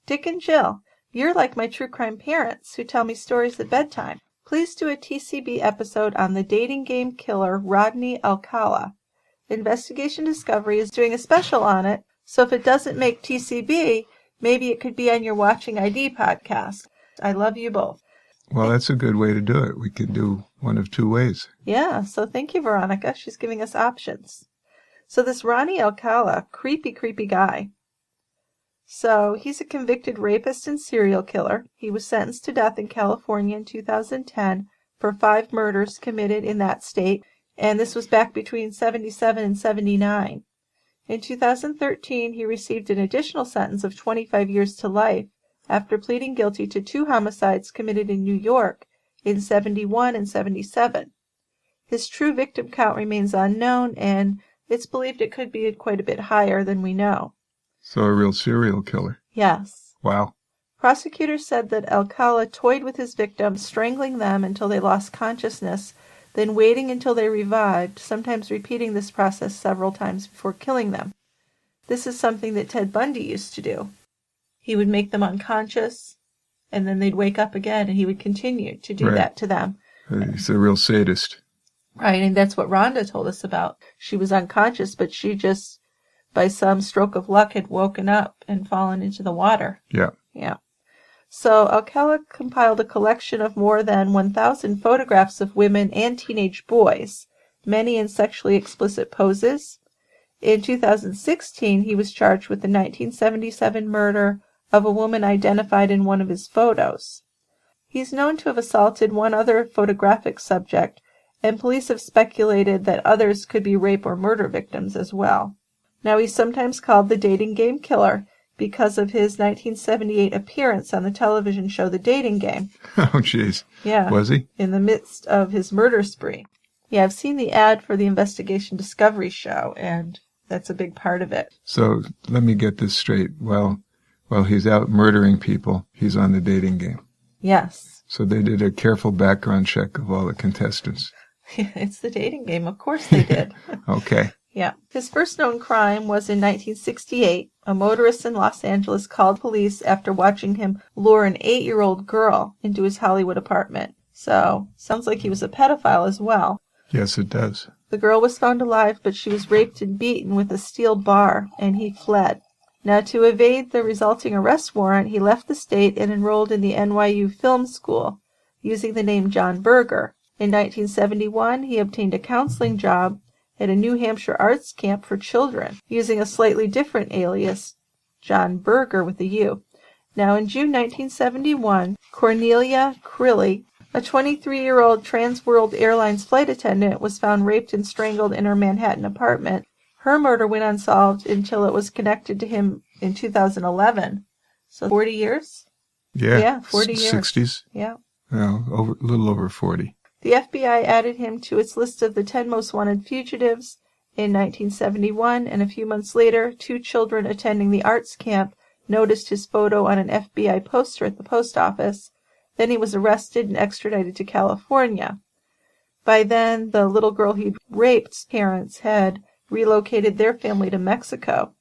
Dick and Jill, you're like my true crime parents who tell me stories at bedtime. Please do a TCB episode on the dating game killer Rodney Alcala. Investigation Discovery is doing a special on it, So if it doesn't make TCB, maybe it could be on your Watching ID podcast. I love you both. Well, that's a good way to do it. We could do one of two ways. Yeah, so thank you, Veronica. She's giving us options. So this Ronnie Alcala, creepy guy. So he's a convicted rapist and serial killer. He was sentenced to death in California in 2010 for 5 murders committed in that state, and this was back between 77 and 79. In 2013, he received an additional sentence of 25 years to life after pleading guilty to 2 homicides committed in New York in 71 and 77. His true victim count remains unknown, and it's believed it could be quite a bit higher than we know. So a real serial killer. Yes. Wow. Prosecutors said that Alcala toyed with his victims, strangling them until they lost consciousness, then waiting until they revived, sometimes repeating this process several times before killing them. This is something that Ted Bundy used to do. He would make them unconscious, and then they'd wake up again, and he would continue to do that to them. He's a real sadist. Right, and that's what Rhonda told us about. She was unconscious, but she just, by some stroke of luck, had woken up and fallen into the water. Yeah. Yeah. So Alcala compiled a collection of more than 1,000 photographs of women and teenage boys, many in sexually explicit poses. In 2016, he was charged with the 1977 murder of a woman identified in one of his photos. He's known to have assaulted one other photographic subject, and police have speculated that others could be rape or murder victims as well. Now, he's sometimes called the dating game killer because of his 1978 appearance on the television show The Dating Game. Oh, jeez. Yeah. Was he? In the midst of his murder spree. Yeah, I've seen the ad for the Investigation Discovery show, and that's a big part of it. So let me get this straight. While he's out murdering people, he's on the dating game. Yes. So they did a careful background check of all the contestants. It's the dating game. Of course they did. Okay. Yeah. His first known crime was in 1968. A motorist in Los Angeles called police after watching him lure an 8-year-old girl into his Hollywood apartment. So, sounds like he was a pedophile as well. Yes, it does. The girl was found alive, but she was raped and beaten with a steel bar, and he fled. Now, to evade the resulting arrest warrant, he left the state and enrolled in the NYU Film School, using the name John Berger. In 1971, he obtained a counseling job at a New Hampshire arts camp for children, using a slightly different alias, John Berger with a U. Now, in June 1971, Cornelia Crilly, a 23-year-old Trans World Airlines flight attendant, was found raped and strangled in her Manhattan apartment. Her murder went unsolved until it was connected to him in 2011. So 40 years? Yeah. 40 years. 60s? Yeah. Well, a little over 40. The FBI added him to its list of the 10 most wanted fugitives in 1971, and a few months later, 2 children attending the arts camp noticed his photo on an FBI poster at the post office. Then he was arrested and extradited to California. By then, the little girl he'd raped's parents had relocated their family to Mexico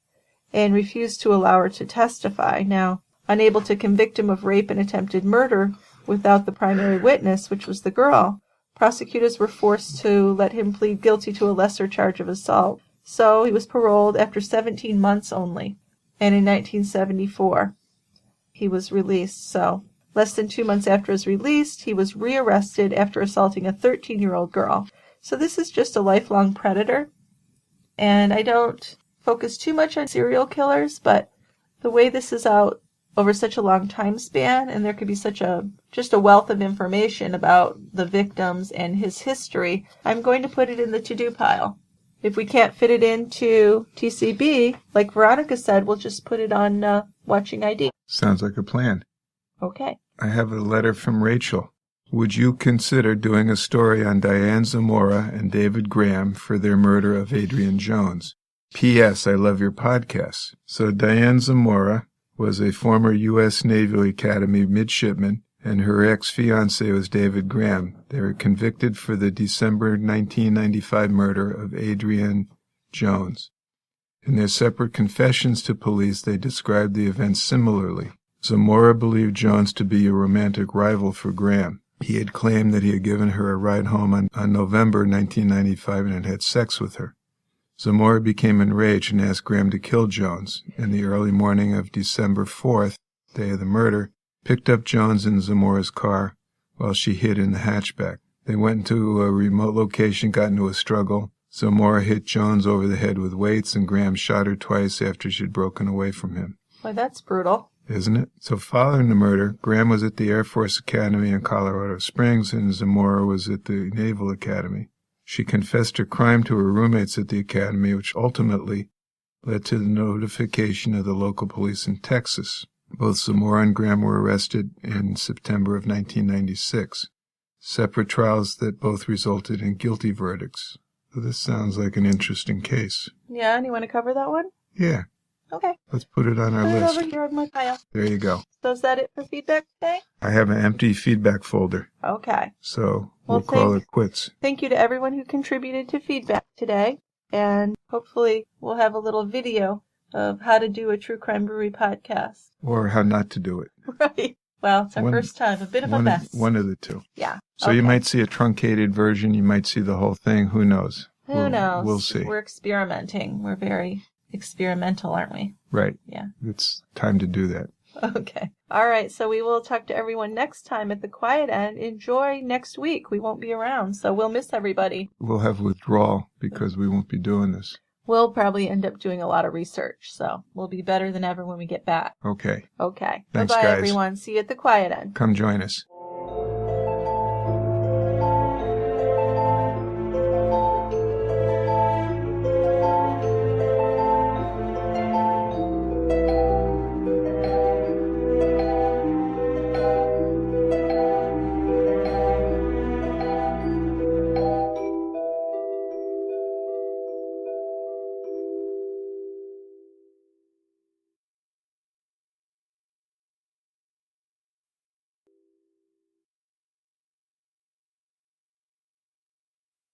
and refused to allow her to testify. Now, unable to convict him of rape and attempted murder without the primary witness, which was the girl, prosecutors were forced to let him plead guilty to a lesser charge of assault. So he was paroled after 17 months only. And in 1974, he was released. So less than 2 months after his release, he was rearrested after assaulting a 13-year-old girl. So this is just a lifelong predator. And I don't focus too much on serial killers, but the way this is out over such a long time span, and there could be just a wealth of information about the victims and his history, I'm going to put it in the to-do pile. If we can't fit it into TCB, like Veronica said, we'll just put it on Watching ID. Sounds like a plan. Okay. I have a letter from Rachel. Would you consider doing a story on Diane Zamora and David Graham for their murder of Adrian Jones? P.S. I love your podcasts. So Diane Zamora was a former U.S. Naval Academy midshipman, and her ex-fiancé was David Graham. They were convicted for the December 1995 murder of Adrian Jones. In their separate confessions to police, they described the events similarly. Zamora believed Jones to be a romantic rival for Graham. He had claimed that he had given her a ride home on November 1995 and had had sex with her. Zamora became enraged and asked Graham to kill Jones. In the early morning of December 4th, day of the murder, picked up Jones in Zamora's car while she hid in the hatchback. They went into a remote location, got into a struggle. Zamora hit Jones over the head with weights, and Graham shot her twice after she'd broken away from him. Boy, that's brutal. Isn't it? So following the murder, Graham was at the Air Force Academy in Colorado Springs, and Zamora was at the Naval Academy. She confessed her crime to her roommates at the academy, which ultimately led to the notification of the local police in Texas. Both Zamora and Graham were arrested in September of 1996. Separate trials that both resulted in guilty verdicts. So this sounds like an interesting case. Yeah, and you want to cover that one? Yeah. Okay. Let's put it on our Put it list. over here on my pile. There you go. So is that it for feedback today? I have an empty feedback folder, Okay. so Well, we'll call it quits. Thank you to everyone who contributed to feedback today. And hopefully we'll have a little video of how to do a True Crime Brewery podcast. Or how not to do it. Right. Well, it's our first time. A bit of a mess. One of the two. Yeah. So you might see a truncated version. You might see the whole thing. Who knows? Who knows? We'll see. We're experimenting. We're very experimental, aren't we? Right. Yeah. It's time to do that. Okay. All right. So we will talk to everyone next time at the quiet end. Enjoy next week. We won't be around, so we'll miss everybody. We'll have withdrawal because we won't be doing this. We'll probably end up doing a lot of research, so we'll be better than ever when we get back. Okay. Okay. Thanks, Bye-bye, guys. everyone. See you at the quiet end. Come join us.